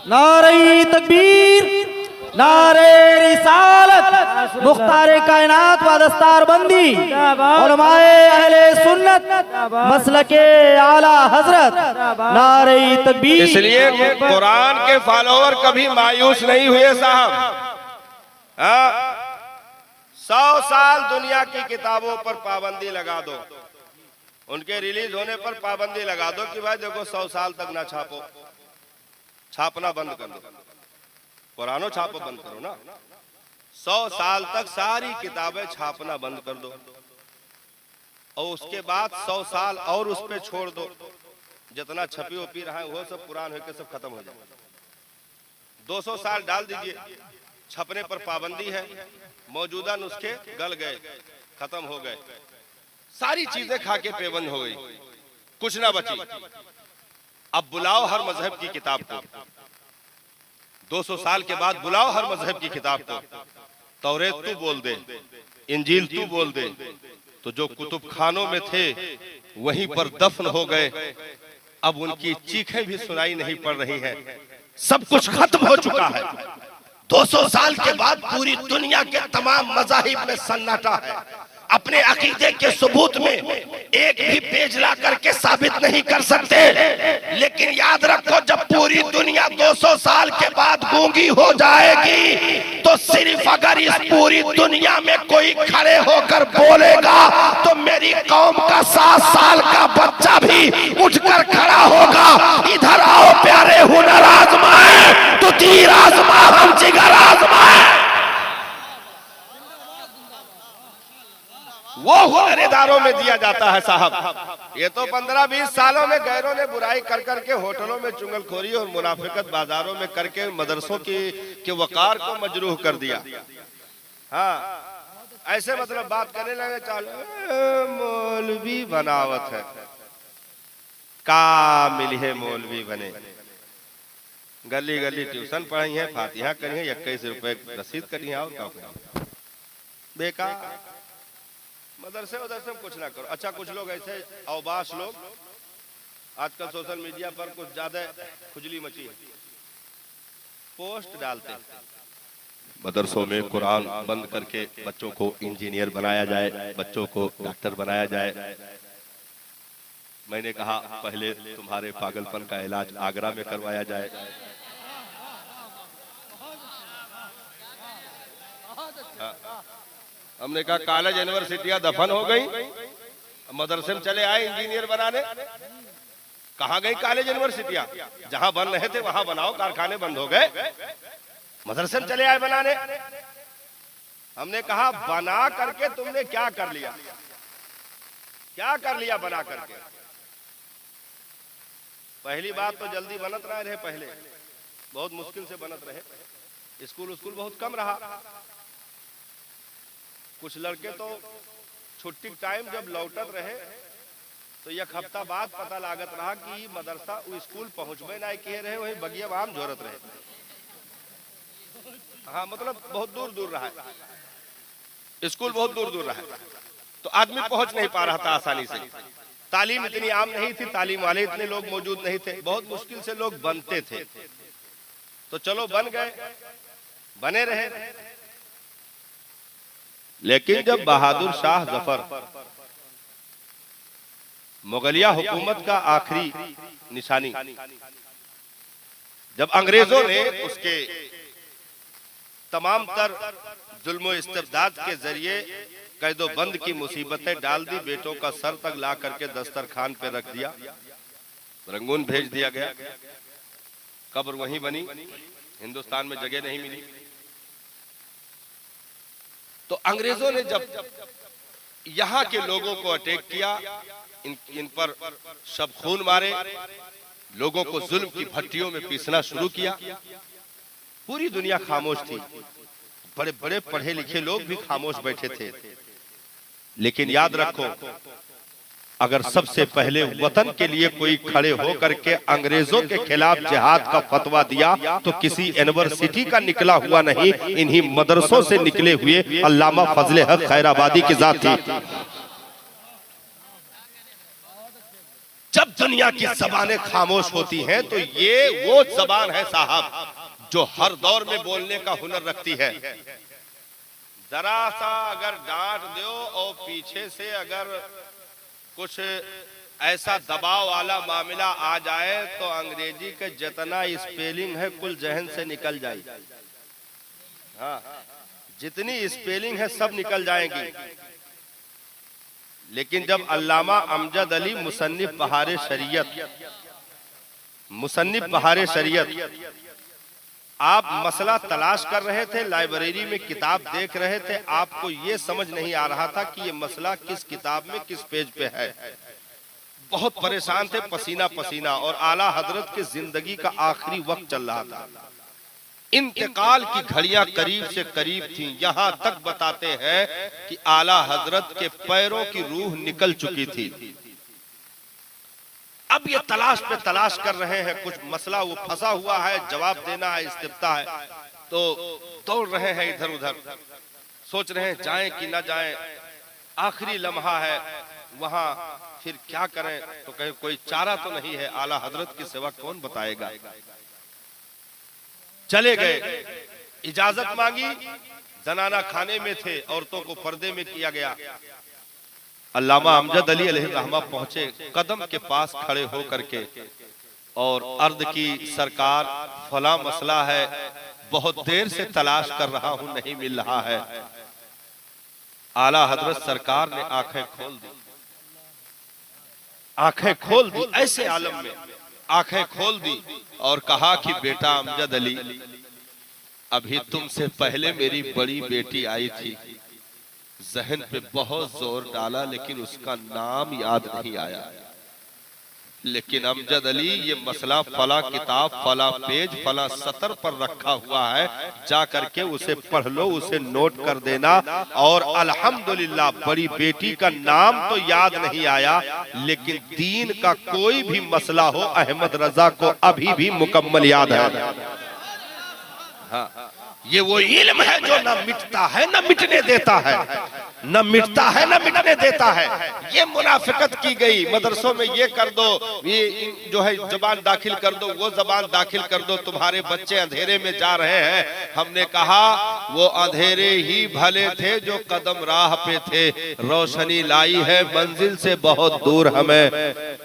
नारे तकबीर, नारे रिसालत, मुख्तारे कायनात व दस्तार बंदी, उलमाए अहले सुन्नत, मसलके आला हजरत, नारे तकबीर। इसलिए कुरान के फॉलोअर कभी मायूस नहीं हुए साहब। 100 साल दुनिया की किताबों पर पाबंदी लगा दो, उनके रिलीज होने पर पाबंदी लगा दो कि भाई देखो 100 साल तक ना छापो, छापना बंद कर दो, कुरानो छापो बंद करो ना। 100 साल तक सारी किताबें छापना बंद कर दो और उसके बाद 100 साल और उस पे छोड़ दो, जितना छपी उपी रहा है वो सब पुरान होकर सब खत्म हो जाए। 200 साल डाल दीजिए, छपने पर पाबंदी है, मौजूदा नुस्खे गल गए, खत्म हो गए, सारी चीजें खा के पेबंद हो गई, कुछ ना बची। अब बुलाओ हर मजहब की किताब को, 200 साल के बाद बुलाओ हर मजहब की किताब को, तौरेत तू बोल दे, इंजील तू बोल दे, तो जो कुतुब खानों में थे वहीं पर दफन हो गए, अब उनकी चीखें भी सुनाई नहीं पड़ रही हैं, सब कुछ खत्म हो चुका है। 200 साल के बाद पूरी दुनिया के तमाम मज़ाहिब में सन्नाटा है। अपने अकीदे के सबूत में एक भी पेज ला करके साबित नहीं कर सकते, लेकिन याद रखो जब पूरी दुनिया 200 साल के बाद गूंगी हो जाएगी तो सिर्फ अगर इस पूरी दुनिया में कोई खड़े होकर बोलेगा तो मेरी कौम का 7 साल का बच्चा भी उठकर खड़ा होगा। इधर आओ प्यारे, हुनर आजमाए तो तीर आजमा, हम जिगर आजमाए। वो हुनरेदारों में दिया जाता है साहब। ये तो 15-20 सालों में गैरों ने बुराई कर करके होटलों में चुंगलखोरी और मुनाफिकत बाजारों में करके मदरसों के वकार को मजरूह कर दिया। हाँ, ऐसे मतलब बात करने लगे, चलो मौलवी बनावत है, कामिल है मौलवी बने, गली गली ट्यूशन पढ़ाई है, फातिहा करी है, 21 रुपए रसीद करी है, और क्या बेकार। मदरसे उदरसे कुछ ना करो। अच्छा, कुछ लोग ऐसे अवबाश लोग आजकल सोशल मीडिया पर कुछ ज्यादा खुजली मची है, पोस्ट डालते हैं मदरसों में कुरान बंद करके बच्चों को इंजीनियर बनाया जाए, बच्चों को डॉक्टर बनाया जाए। मैंने कहा पहले तुम्हारे पागलपन का इलाज आगरा में करवाया जाए। हमने कहा कॉलेज यूनिवर्सिटियां दफन हो गई, मदरसे में चले आए इंजीनियर बनाने। कहाँ गई कॉलेज यूनिवर्सिटियां? जहां बन रहे थे वहां बनाओ, कारखाने बंद हो गए, मदरसे में चले आए बनाने। हमने कहा बना करके तुमने क्या कर लिया? क्या कर लिया बना करके? पहली बात तो जल्दी बनत रहे, पहले बहुत मुश्किल से बनत रहे, स्कूल बहुत कम रहा। कुछ लड़के तो छुट्टी टाइम जब लौटत रहे तो एक हफ्ता बाद पता लागत रहा कि मदरसा वो स्कूल पहुंचबे ना किए रहे, वही बगिया आम झोरत रहे। हाँ, मतलब बहुत दूर दूर रहा है स्कूल, बहुत दूर दूर रहा है, तो आदमी पहुंच नहीं पा रहा था आसानी से। तालीम इतनी आम नहीं थी, तालीम वाले इतने लोग मौजूद नहीं थे, बहुत मुश्किल से लोग बनते थे। तो चलो बन गए, बने रहे। लेकिन जब बहादुर शाह जफर, मुगलिया हुकूमत का आखिरी निशानी, जब अंग्रेजों ने उसके तमाम तर जुल्म इस्तिबदाद के जरिए कैदो बंद की मुसीबतें डाल दी, बेटों का सर तक ला करके दस्तरखान पे रख दिया, रंगून भेज दिया गया, कब्र वहीं बनी, हिंदुस्तान में जगह नहीं मिली। तो अंग्रेजों ने जब यहाँ के लोगों को अटैक किया, इन पर सब खून मारे, लोगों को जुल्म की भट्टियों में पीसना शुरू किया। पूरी दुनिया खामोश थी, बड़े बड़े पढ़े लिखे लोग भी खामोश बैठे थे। लेकिन याद रखो, अगर सबसे पहले वतन के लिए कोई खड़े होकर के अंग्रेजों के खिलाफ जिहाद का फतवा दिया तो किसी यूनिवर्सिटी का निकला हुआ नहीं, इन्हीं मदरसों से निकले हुए अल्लामा फजले हक खैराबादी की जात थी। जब दुनिया की जबानें खामोश होती हैं तो ये वो जबान है साहब जो हर दौर में बोलने का हुनर रखती है। जरा सा अगर डांट दो और पीछे से अगर कुछ ऐसा दबाव वाला मामला आ जाए तो अंग्रेजी के जितना स्पेलिंग है कुल जहन से निकल जाए। हाँ, जितनी स्पेलिंग है सब निकल जाएगी। लेकिन जब अल्लामा अमजद अली मुसन्निफ बहारे शरीयत आप मसला तलाश कर रहे थे, लाइब्रेरी में किताब देख रहे थे, आपको ये समझ नहीं आ रहा था कि ये मसला किस किताब में किस पेज पे है। बहुत परेशान थे, पसीना पसीना, और आला हजरत की जिंदगी का आखिरी वक्त चल रहा था। इंतकाल की घड़ियां करीब से करीब थीं। यहाँ तक बताते हैं कि आला हजरत के पैरों की रूह निकल चुकी थी। अब ये तलाश पे तलाश कर रहे हैं, कुछ मसला वो फंसा हुआ है, जवाब देना है, इस्तिफ्ता है, तो दौड़ रहे हैं इधर उधर, सोच रहे हैं जाएं कि ना जाएं। आखिरी लम्हा है वहां, फिर क्या करें? तो कहीं कोई चारा तो नहीं है, आला हजरत की सेवा कौन बताएगा। चले गए, इजाजत मांगी, जनाना खाने में थे, औरतों को पर्दे में किया गया। अल्लामा अमजद अली अलैहिर्रहमा पहुंचे, कदम के पास खड़े हो करके और अर्ज की सरकार फला मसला है, बहुत देर से तलाश कर रहा हूं, नहीं मिल रहा है। आला हजरत सरकार ने आंखें खोल दी, आंखें खोल दी, ऐसे आलम में आंखें खोल दी और कहा कि बेटा अमजद अली, अभी तुमसे पहले मेरी बड़ी बेटी आई थी, जहन पे बहुत जोर डाला लेकिन उसका नाम याद नहीं आया। लेकिन अमजद अली ये मसला फला किताब फला पेज फला सतर पर रखा हुआ है, जा करके उसे पढ़ लो, उसे नोट कर देना। और अल्हम्दुलिल्लाह बड़ी बेटी का नाम तो याद नहीं आया, लेकिन दीन का कोई भी मसला हो अहमद रजा को अभी भी मुकम्मल याद है। हाँ, ये वो इल्म है जो न मिटता है न मिटने देता है, न मिटता है न मिटने देता है। ये मुनाफिकत की गई, मदरसों में ये कर दो, ये जो है जबान दाखिल कर दो, वो जबान दाखिल कर दो, तुम्हारे बच्चे अंधेरे में जा रहे हैं। हमने कहा वो अंधेरे ही भले थे जो कदम राह पे थे, रोशनी लाई है मंजिल से बहुत दूर हमें।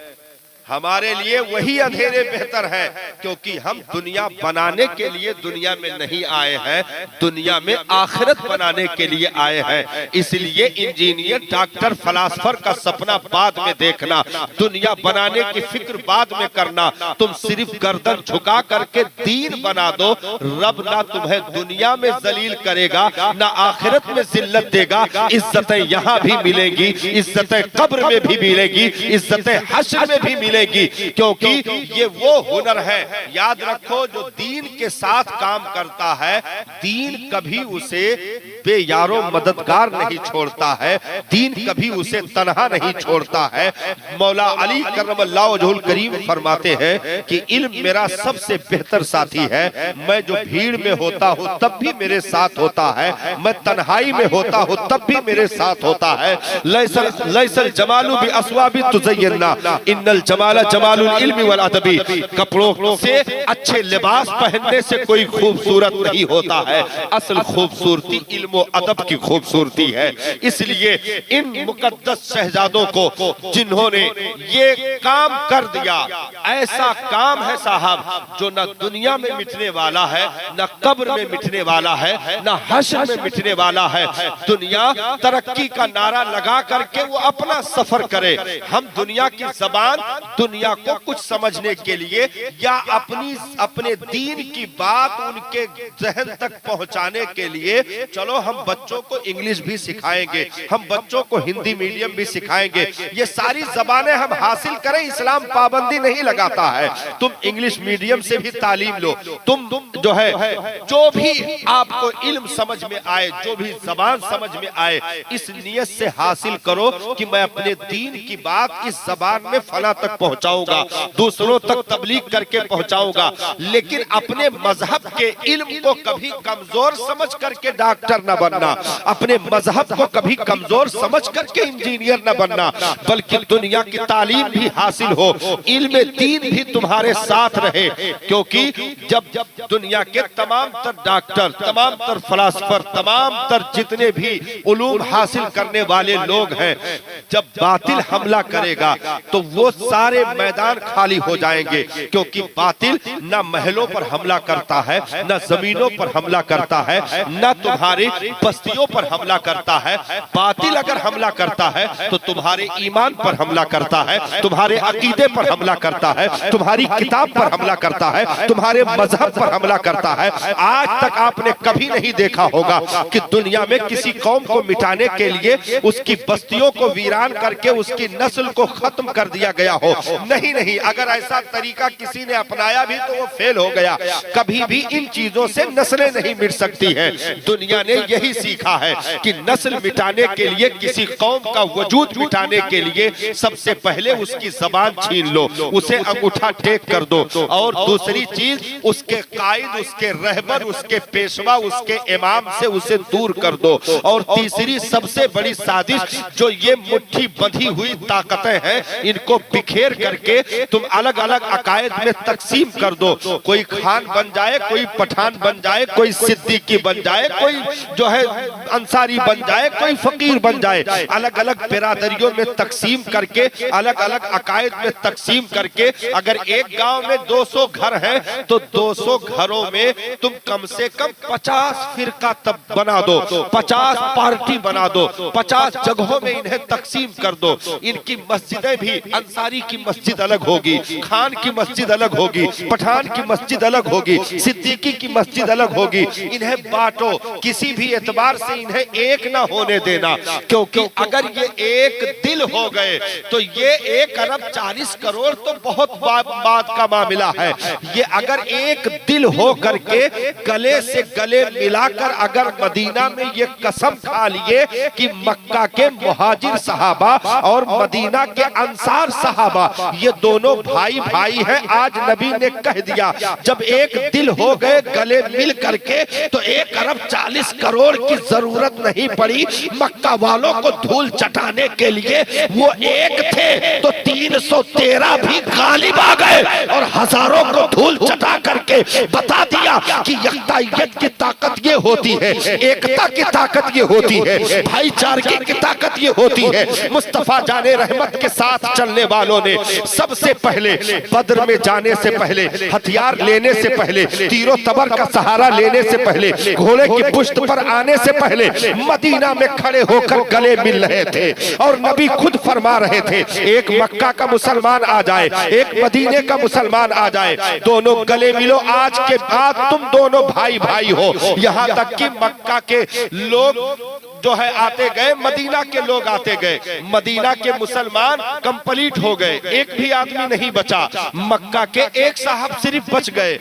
हमारे लिए वही अंधेरे बेहतर है, क्योंकि हम दुनिया बनाने के लिए दुनिया में नहीं आए हैं, दुनिया में आखिरत बनाने के लिए आए हैं। इसलिए इंजीनियर डॉक्टर फलासफर का सपना बाद में देखना, दुनिया बनाने की फिक्र बाद में करना। तुम सिर्फ गर्दन झुका करके दीन बना दो, रब ना तुम्हें दुनिया में जलील करेगा ना आखिरत में जिल्लत देगा। इज्जतें यहाँ भी मिलेंगी, इज्जतें कब्र में भी मिलेगी, इज्जतें हश्र में भी मिलेगी, क्योंकि ये वो हुनर है, याद रखो, जो दीन के साथ काम करता है, दीन कभी उसे बेयारो मददगार नहीं छोड़ता है, दीन कभी उसे तन्हा नहीं छोड़ता है। मौला अली करमल्लाहु वजहुल करीम फरमाते हैं कि इल्म मेरा सबसे बेहतर साथी है, मैं जो भीड़ में होता हूँ तब भी मेरे साथ होता है, मैं तन्हाई में होता हूँ तब भी मेरे साथ होता है। लैसल जमालु बि अस्वाबि तुज़य्यिना इन्नल जमाला जमालुल इल्मी वल अदबी। कपड़ों से अच्छे लिबास पहनने से कोई खूबसूरत नहीं होता है, असल खूबसूरती इल्म व अदब की खूबसूरती है। इसलिए इन मुकद्दस शहजादों को जिन्होंने ये काम कर दिया, ऐसा काम है साहब जो न दुनिया में मिटने वाला है, न कब्र में मिटने वाला है, न हश्र में मिटने वाला है। दुनिया तरक्की का नारा लगा करके वो अपना सफर करे, हम दुनिया की जबान दुनिया को कुछ समझने के लिए या अपने दीन की बात उनके जहन तक पहुंचाने के लिए, चलो हम बच्चों को इंग्लिश भी सिखाएंगे, हम बच्चों को हिंदी मीडियम भी सिखाएंगे, ये सारी जबानें हम हासिल करें। इस्लाम पाबंदी नहीं लगाता है, तुम इंग्लिश मीडियम से भी तालीम लो, तुम जो है जो भी आपको इल्म समझ में आए, जो भी जबान समझ में आए, इस नियत से हासिल करो कि मैं अपने दीन की बात इस जबान में फला तक पहुंचाऊंगा, दूसरों तक तबलीग करके पहुंचाऊंगा। लेकिन अपने मजहब के इल्म को कभी कमजोर समझ करके डॉक्टर न बनना, अपने मजहब को कभी कमजोर समझ करके इंजीनियर न बनना, बल्कि दुनिया की तालीम भी हासिल हो, इल्म दीन भी तुम्हारे साथ रहे। क्योंकि जब दुनिया के तमाम तर डॉक्टर, तमाम तर फलासफर, तमाम तर जितने भी उलूम हासिल करने वाले लोग हैं, जब बातिल हमला करेगा तो वो सारे मैदान खाली हो जाएंगे। क्योंकि बातिल न महलों पर हमला करता है, न जमीनों पर हमला करता है, न तुम्हारी बस्तियों पर हमला करता है। बातिल अगर हमला करता है तो तुम्हारे ईमान पर हमला करता है, तुम्हारे अकीदे पर हमला करता है, तुम्हारी किताब पर हमला करता है, तुम्हारे मजहब पर हमला करता है। आज तक आपने कभी नहीं देखा होगा कि दुनिया में किसी कौम को मिटाने के लिए उसकी बस्तियों को वीरान करके उसकी नस्ल को खत्म कर दिया गया हो। नहीं नहीं, अगर ऐसा तरीका किसी ने अपनाया भी तो वो फेल हो गया। कभी भी इन चीजों से नस्लें नहीं मिट सकती हैं। दुनिया ने यही सीखा है कि नस्ल मिटाने के लिए, किसी कौम का वजूद मिटाने के लिए सबसे पहले उसकी जबान छीन लो, उसे अंगूठा टेक कर दो, और दूसरी चीज उसके कायद, उसके रहबर, उसके पेशवा, उसके इमाम से उसे दूर कर दो, और तीसरी सबसे बड़ी साजिश जो ये मुट्ठी बंधी हुई ताकतें हैं, इनको बिखेर करके तुम अलग अलग अकायद में तकसीम कर दो। कोई खान बन जाए, कोई पठान बन जाए, कोई सिद्दीकी बन जाए, कोई जो है अंसारी बन जाए, कोई फकीर बन जाए। अलग अलग बिरादरियों में तकसीम करके, अलग अलग अकायद में तकसीम करके, अगर एक गांव में 200 घर हैं तो 200 घरों में तुम कम से कम 50 फिरका तब बना दो, 50 पार्टी बना दो, 50 जगहों में इन्हें तकसीम कर दो। इनकी मस्जिदें भी, अंसारी की मस्जिद अलग होगी, खान की मस्जिद अलग होगी, पठान की मस्जिद अलग होगी, सिद्दीकी की मस्जिद अलग होगी। इन्हें बांटो, किसी भी भी एतबार से इन्हें एक ना होने देना, क्योंकि अगर ये एक दिल हो गए तो ये 1,40,40,000,000 तो बहुत बात का मामला है। ये अगर एक दिल हो करके गले से गले मिलाकर अगर मदीना में ये कसम खा लिए कि मक्का के मुहाजिर सहाबा और मदीना के अंसार सहाबा ये दोनों भाई भाई हैं, आज नबी ने कह दिया जब एक दिल हो गए गले मिल करके तो 1,40,40,000,000 की जरूरत नहीं पड़ी मक्का वालों को धूल चटाने के लिए। वो एक थे तो 313 भी गालिब आ गए और हजारों को धूल चटा करके बता दिया कि यकतायत की ताकत ये होती है, एकता की ताकत ये होती है, भाईचारे की ताकत ये होती है। मुस्तफा जाने रहमत के साथ चलने वालों ने सबसे पहले बद्र में जाने से पहले, हथियार लेने से पहले, तीरों तबर का सहारा लेने से पहले, घोड़े की पुश्त पर आने से पहले मदीना में खड़े होकर गले मिल रहे थे और नबी खुद फरमा रहे थे एक मक्का का मुसलमान आ जाए, एक मदीने का मुसलमान आ जाए, दोनों गले मिलो, आज के बाद तुम दोनों भाई भाई हो। यहाँ तक कि मक्का के लोग जो है आते गए, मदीना के लोग आते गए, मदीना के मुसलमान कंप्लीट हो गए, एक भी आदमी नहीं बचा, मक्का के एक साहब सिर्फ बच गए।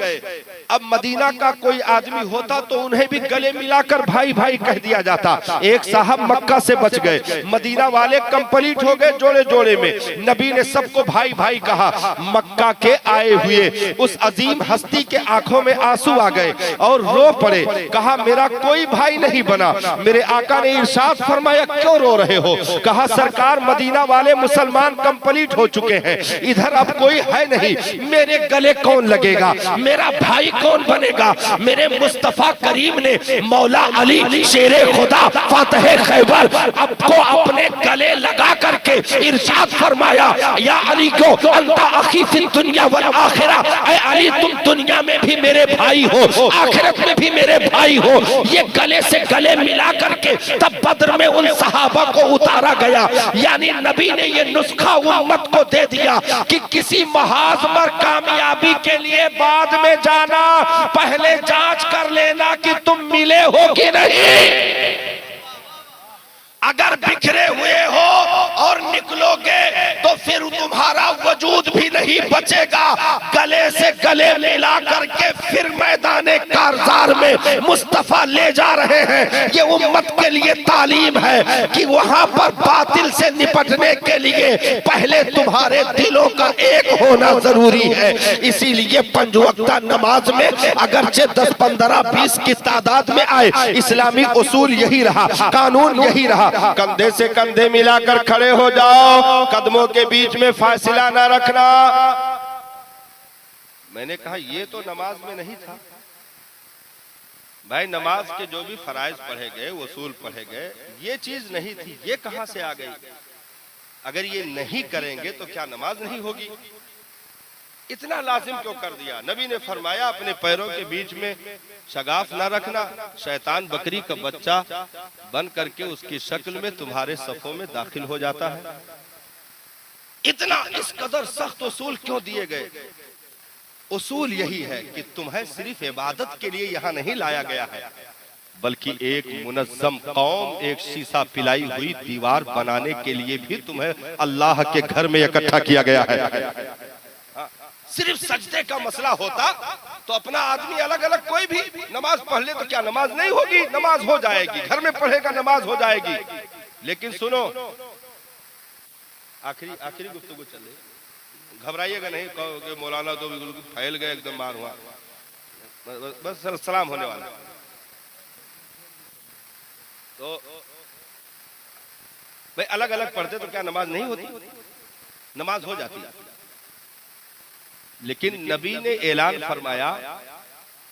अब मदीना का कोई आदमी होता तो उन्हें भी गले मिलाकर भाई भाई कह दिया जाता। एक साहब मक्का से बच गए, मदीना वाले कंप्लीट हो गए जोड़े जोड़े में। नबी ने सबको भाई भाई कहा। मक्का के आए हुए उस अजीम हस्ती के आंखों में आंसू आ गए और रो पड़े। कहा मेरा कोई भाई नहीं बना। मेरे आका ने इरशाद फरमाया क्यों रो रहे हो? कहा सरकार मदीना वाले मुसलमान कंप्लीट हो चुके हैं, इधर अब कोई है नहीं, मेरे गले कौन लगेगा, मेरा भाई कौन बनेगा? मेरे मुस्तफा करीम ने मौला अली शेरे खुदा फातह खैबर आपको अपने गले लगा करके इरशाद फरमाया या अली को अंता अखी फिद दुनिया वल आखिरा, ऐ अली तुम दुनिया में भी मेरे भाई हो, आखिरत में भी मेरे भाई हो। ये गले से गले मिला करके तब बद्र में उन सहाबा को उतारा गया। यानी नबी ने ये नुस्खा उम्मत को दे दिया कि किसी महाज पर कामयाबी के लिए बाद में जाना, पहले जांच कर लेना कि तुम मिले हो कि नहीं। अगर बिखरे हुए हो और निकलोगे तो फिर तुम्हारा वजूद भी नहीं बचेगा। गले से गले मिला करके फिर मैदाने कारजार में मुस्तफा ले जा रहे हैं। ये उम्मत के लिए तालीम है कि वहां पर बातिल से निपटने के लिए पहले तुम्हारे दिलों का एक होना जरूरी है। इसीलिए पंज वक्ता नमाज में अगरचे 10, 15, 20 की तादाद में आए, इस्लामी उसूल यही रहा, कानून यही रहा, कंधे से कंधे मिलाकर खड़े हो जाओ, कदमों के बीच में फासला ना रखना। मैंने कहा ये तो नमाज में नहीं था भाई, नमाज के जो भी फराइज पढ़े गए, उसूल पढ़े गए, ये चीज नहीं थी, ये कहां से आ गई? अगर ये नहीं करेंगे तो क्या नमाज नहीं होगी? इतना लाजिम क्यों कर दिया? नबी ने फरमाया अपने पैरों के बीच में शगाफ ना रखना, शैतान बकरी का बच्चा बन करके उसकी शक्ल में तुम्हारे सफों में दाखिल हो जाता है। इतना इस कदर सख्त उसूल क्यों दिए गए? उसूल यही है कि तुम्हें सिर्फ इबादत के लिए यहाँ नहीं लाया गया है, बल्कि एक मुनज्जम कौम, एक शीशा पिलाई हुई दीवार बनाने के लिए भी तुम्हें अल्लाह के घर में इकट्ठा किया गया है। सिर्फ सजदे का मसला होता तो अपना आदमी अलग अलग कोई भी नमाज पढ़ ले तो क्या नमाज नहीं होगी? नमाज हो जाएगी, घर में पढ़ेगा नमाज हो जाएगी। लेकिन सुनो, आखिरी गुफ्तगू चल रही, घबराइएगा नहीं, कहोगे मौलाना तो बिल्कुल फैल गए, एकदम मार हुआ, बस सलाम होने वाला। तो भाई अलग अलग पढ़ते तो क्या नमाज नहीं होती? नमाज हो जाती। लेकिन नबी ने ऐलान फरमाया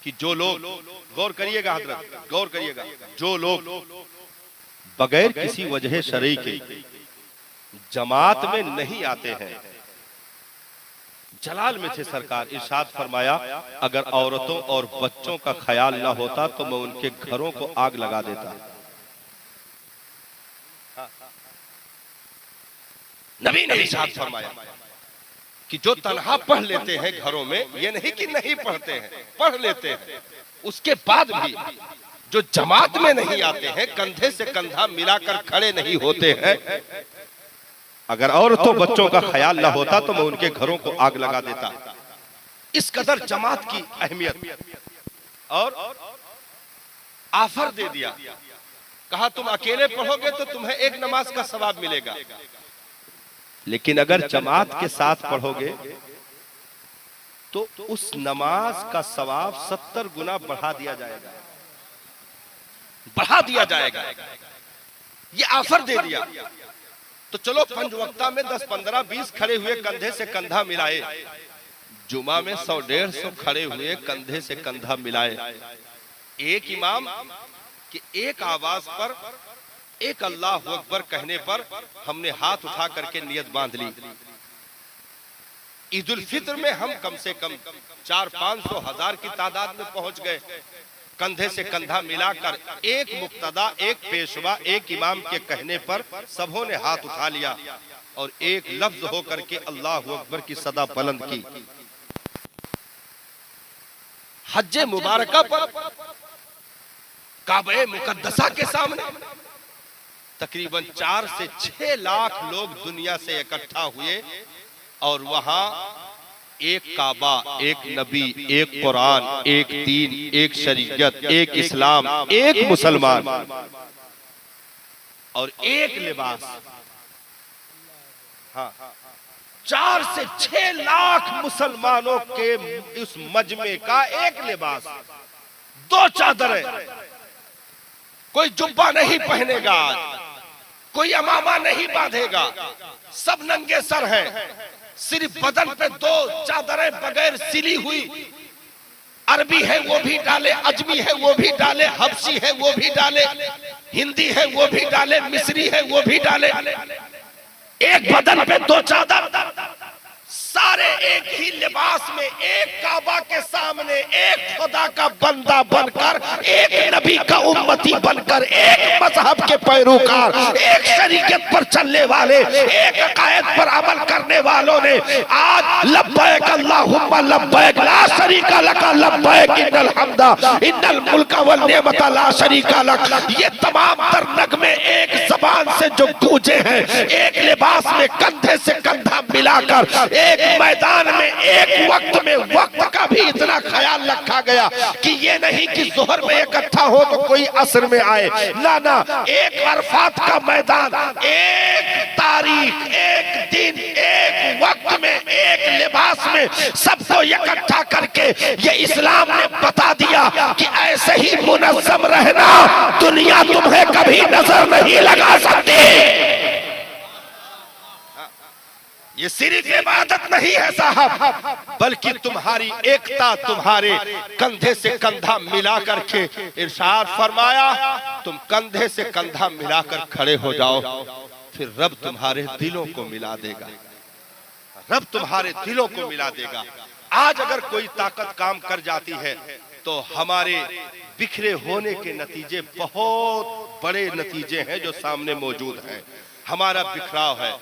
कि जो लोग, गौर करिएगा हजरत, गौर करिएगा, जो लोग बगैर किसी वजह शरई के जमात में नहीं आते हैं, जलाल में थे सरकार, इरशाद फरमाया अगर औरतों और बच्चों का ख्याल ना होता तो मैं उनके घरों को आग लगा देता। नबी ने इरशाद फरमाया कि जो तन्हा पढ़ लेते हैं घरों में, ये नहीं कि नहीं पढ़ते हैं, पढ़ लेते हैं, उसके बाद भी जो जमात में नहीं आते हैं, कंधे से कंधा मिलाकर खड़े नहीं होते हैं, अगर औरतों बच्चों का ख्याल न होता तो मैं उनके घरों को आग लगा देता। इस कदर जमात की अहमियत। और ऑफर दे दिया, कहा तुम अकेले पढ़ोगे तो तुम्हें एक नमाज का सवाब मिलेगा, लेकिन अगर जमात के साथ पढ़ोगे तो उस नमाज का सवाब 70 गुना बढ़ा दिया जाएगा, बढ़ा दिया जाएगा। ये ऑफर दे दिया। तो चलो पंज वक्ता में 10, 15, 20 खड़े हुए कंधे से कंधा मिलाए, जुमा में 100, 150 खड़े हुए कंधे से कंधा मिलाए। एक इमाम की एक आवाज पर, एक अल्लाह अकबर कहने पर हमने हाथ उठा करके नियत बांध ली। ईद उल फित्र में हम कम से कम 400-500 हजार की तादाद में पहुंच गए। कंधे से कंधा मिलाकर एक मुक्तदा, एक पेशवा, एक इमाम के कहने पर सबों ने हाथ उठा लिया और एक लफ्ज होकर के अल्लाह अकबर की सदा बुलंद की। हज्जे मुबारका पर काबे मुकद्दसा के सामने तकरीबन 4 से 6 लाख लोग दुनिया से इकट्ठा हुए और वहां एक काबा, एक नबी, एक कुरान, एक दीन, एक शरीयत, एक इस्लाम, एक मुसलमान और एक लिबास। हाँ, 4 से 6 लाख मुसलमानों के उस मजमे का एक लिबास, 2 चादरें। कोई जुब्बा नहीं पहनेगा, कोई अमामा नहीं बांधेगा, सब नंगे सर हैं। सिर्फ बदन पे 2 चादरें बगैर सिली हुई, अरबी है वो भी डाले, अजमी है वो भी डाले, हबशी है वो भी डाले, हिंदी है वो भी डाले, मिस्री है वो भी डाले। एक बदन पे 2 चादर, सारे एक ही लिबास में, एक काबा के सामने, एक खुदा का बंदा बनकर, एक नबी का उम्मती बनकर, एक मजहब के पैरोकार, एक शरीयत पर चलने वाले, एक अकायद पर अमल करने वालों ने आज लब्बैक अल्लाहुम्मा लब्बैक ला शरीका लक लब्बैक इन्नल हम्दा इन्नल मुल्क वल निअमत ला शरीका लक, ये तमाम तर नगमे एक जबान से जो गूंजे हैं, एक लिबास में कंधे से कंधा मिलाकर, एक मैदान में, एक वक्त में, वक्त का भी इतना ख्याल रखा गया कि ये नहीं कि जोहर में इकट्ठा हो तो कोई असर में आए, ना ना, एक अरफात का मैदान, एक तारीख, एक दिन, एक वक्त में, एक लिबास में सबको इकट्ठा करके ये इस्लाम ने बता दिया कि ऐसे ही मुनज़्ज़म रहना, दुनिया तुम्हें कभी नजर नहीं लगा सकती। ये सिर्फ इबादत नहीं है साहब, बल्कि तुम्हारी एकता, तुम्हारे कंधे से कंधा मिला करके इरशाद फरमाया, तुम कंधे से कंधा मिलाकर खड़े हो जाओ, फिर रब तुम्हारे दिलों को मिला देगा, रब तुम्हारे दिलों को मिला देगा। आज अगर कोई ताकत काम कर जाती है तो हमारे बिखरे होने के नतीजे बहुत बड़े नतीजे हैं जो सामने मौजूद हैं। हमारा बिखराव है,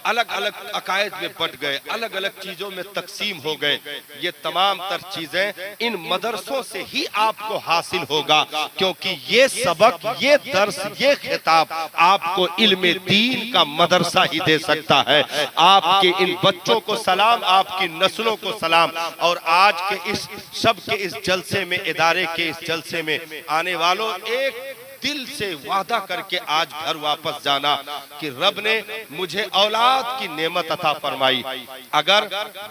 अलग अलग अकायद में बट गए, अलग अलग चीजों में तकसीम हो गए। ये तमाम तर चीजें इन मदरसों से ही आपको हासिल होगा, क्योंकि ये सबक, ये दर्स, ये खिताब आपको इल्मे दीन का मदरसा ही दे सकता है। आपके इन बच्चों को सलाम, आपकी नस्लों को सलाम। और आज के इस शब के इस जलसे में, इदारे के इस जलसे में आने वालों, एक दिल से वादा करके आज घर वापस जाना कि रब ने मुझे औलाद की नेमत अता फरमाई। अगर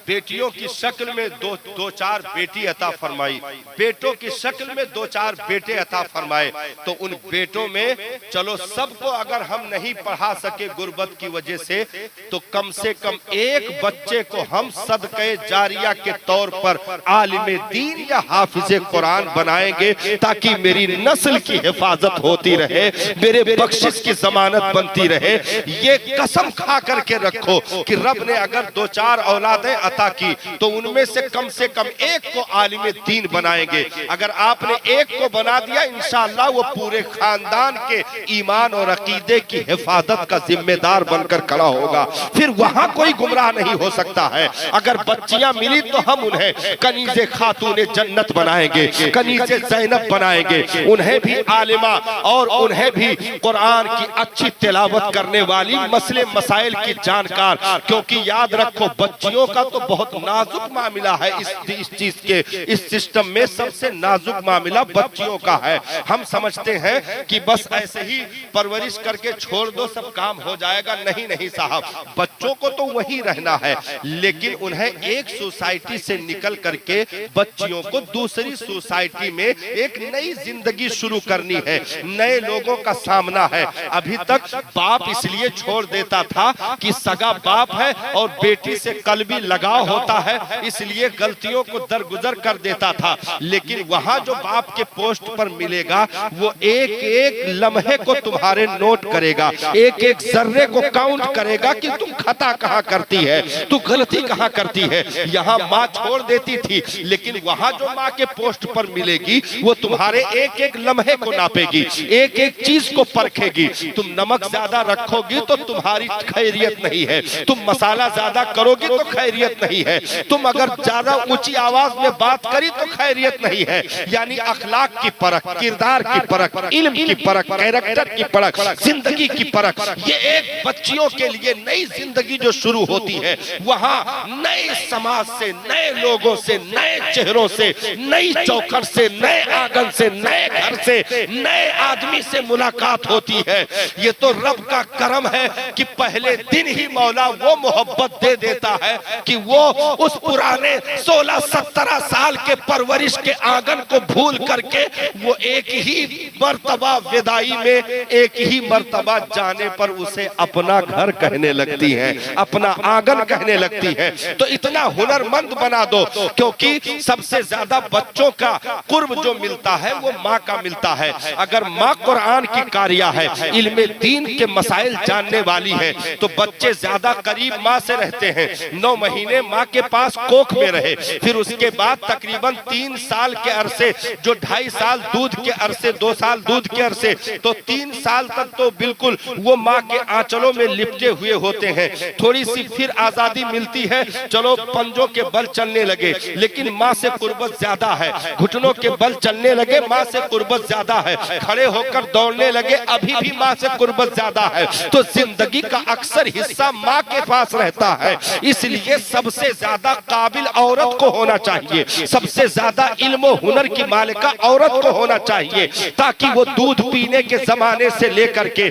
बेटियों की शक्ल में दो चार बेटी अता फरमाई, बेटों की शक्ल में 2-4 बेटे अता फरमाए, तो उन बेटों में चलो सबको अगर हम नहीं पढ़ा सके गुर्बत की वजह से, तो कम से कम एक बच्चे को हम सदक़े जारिया के तौर पर आलिम दीन या हाफिज़े कुरान बनाएंगे, ताकि मेरी नस्ल की हिफाजत होती रहे, मेरे बख्शिश की जमानत बनती रहे। ये कसम खा करके रखो कि रब ने अगर 2-4 औलादें अता की तो उनमें से कम एक को आलिम दीन बनाएंगे। अगर आपने एक को बना दिया, इंशाअल्लाह वो पूरे खानदान के ईमान और अकीदे की हिफाजत का जिम्मेदार बनकर खड़ा होगा। फिर वहां कोई गुमराह नहीं हो सकता है। अगर बच्चियां मिली तो हम उन्हें कनीज़े खातूने जन्नत बनाएंगे, कनीज़े ज़ैनब बनाएंगे, उन्हें भी आलिमा और उन्हें भी कुरान की अच्छी तिलावत करने वाली, मसले मसाइल की जानकार। क्योंकि याद रखो, बच्चियों का तो बहुत नाजुक मामला है। इस चीज के, इस सिस्टम में सबसे नाजुक मामला बच्चियों का है। हम समझते हैं कि बस ऐसे ही परवरिश करके छोड़ दो, सब काम हो जाएगा। नहीं नहीं साहब, बच्चों को तो वहीं रहना है, लेकिन उन्हें एक सोसाइटी से निकल करके बच्चियों को दूसरी सोसाइटी में एक नई जिंदगी शुरू करनी है, नए लोगों का सामना है। अभी तक बाप इसलिए छोड़ देता था कि सगा बाप है और बेटी से कल्बी लगाव होता है, इसलिए गलतियों को दरगुजर कर देता था। लेकिन वहां जो बाप के पोस्ट पर मिलेगा, वो एक एक लम्हे को तुम्हारे नोट करेगा, एक एक जर्रे को काउंट करेगा कि तुम खता कहाँ करती है, तू गलती कहाँ करती है। यहाँ माँ छोड़ देती थी, लेकिन वहां जो माँ के पोस्ट पर मिलेगी, वो तुम्हारे एक एक लम्हे को नापेगी, एक एक चीज को परखेगी। तुम नमक ज्यादा रखोगी तो तुम्हारी खैरियत नहीं है, तुम मसाला ज्यादा करोगी तो खैरियत नहीं है, तुम अगर ज्यादा ऊंची आवाज में बात करी तो खैरियत नहीं है। यानी अखलाक की परख, किरदार की परख, इल्म की परख, कैरेक्टर की परख, जिंदगी की परख, ये एक बच्चियों के लिए नई जिंदगी जो शुरू होती है, वहाँ नए समाज से, नए लोगों से, नए चेहरों से, नई चौखट से, नए आंगन से, नए घर से, नए आदमी से मुलाकात होती है। ये तो रब का करम है कि पहले दिन ही मौला वो मोहब्बत दे देता है कि वो उस पुराने 16-17 साल के परवरिश के आंगन को भूल करके वो एक ही मर्तबा विदाई में, एक ही मर्तबा जाने पर उसे अपना घर कहने लगती है, अपना आंगन कहने लगती है। तो इतना हुनरमंद बना दो, क्योंकि सबसे ज्यादा बच्चों का कुर्ब जो मिलता है वो माँ का मिलता है। अगर माँ कुरान की कारिया है, इल्मे दीन के मसाइल जानने वाली है, तो बच्चे ज्यादा करीब माँ से रहते हैं। 9 महीने माँ के पास कोख में रहे, फिर उसके बाद तकरीबन 3 साल के अरसे, जो 2.5 साल दूध के अरसे, 2 साल दूध के अरसे, तो 3 साल तक तो बिल्कुल वो माँ के आंचलों में लिपटे हुए होते हैं। थोड़ी सी फिर आजादी मिलती है, चलो पंजों के बल चलने लगे, लेकिन माँ से कुर्बत ज्यादा है। घुटनों के बल चलने लगे, माँ से कुर्बत ज्यादा है। खड़े होकर दौड़ने लगे, अभी भी माँ से कुर्बत ज्यादा है। तो जिंदगी का अक्सर हिस्सा माँ के पास रहता है। इसलिए सबसे ज्यादा काबिल औरत को होना चाहिए, सबसे ज्यादा इल्म हुनर की मालिका औरत को होना चाहिए, ताकि वो दूध पीने के जमाने से लेकर के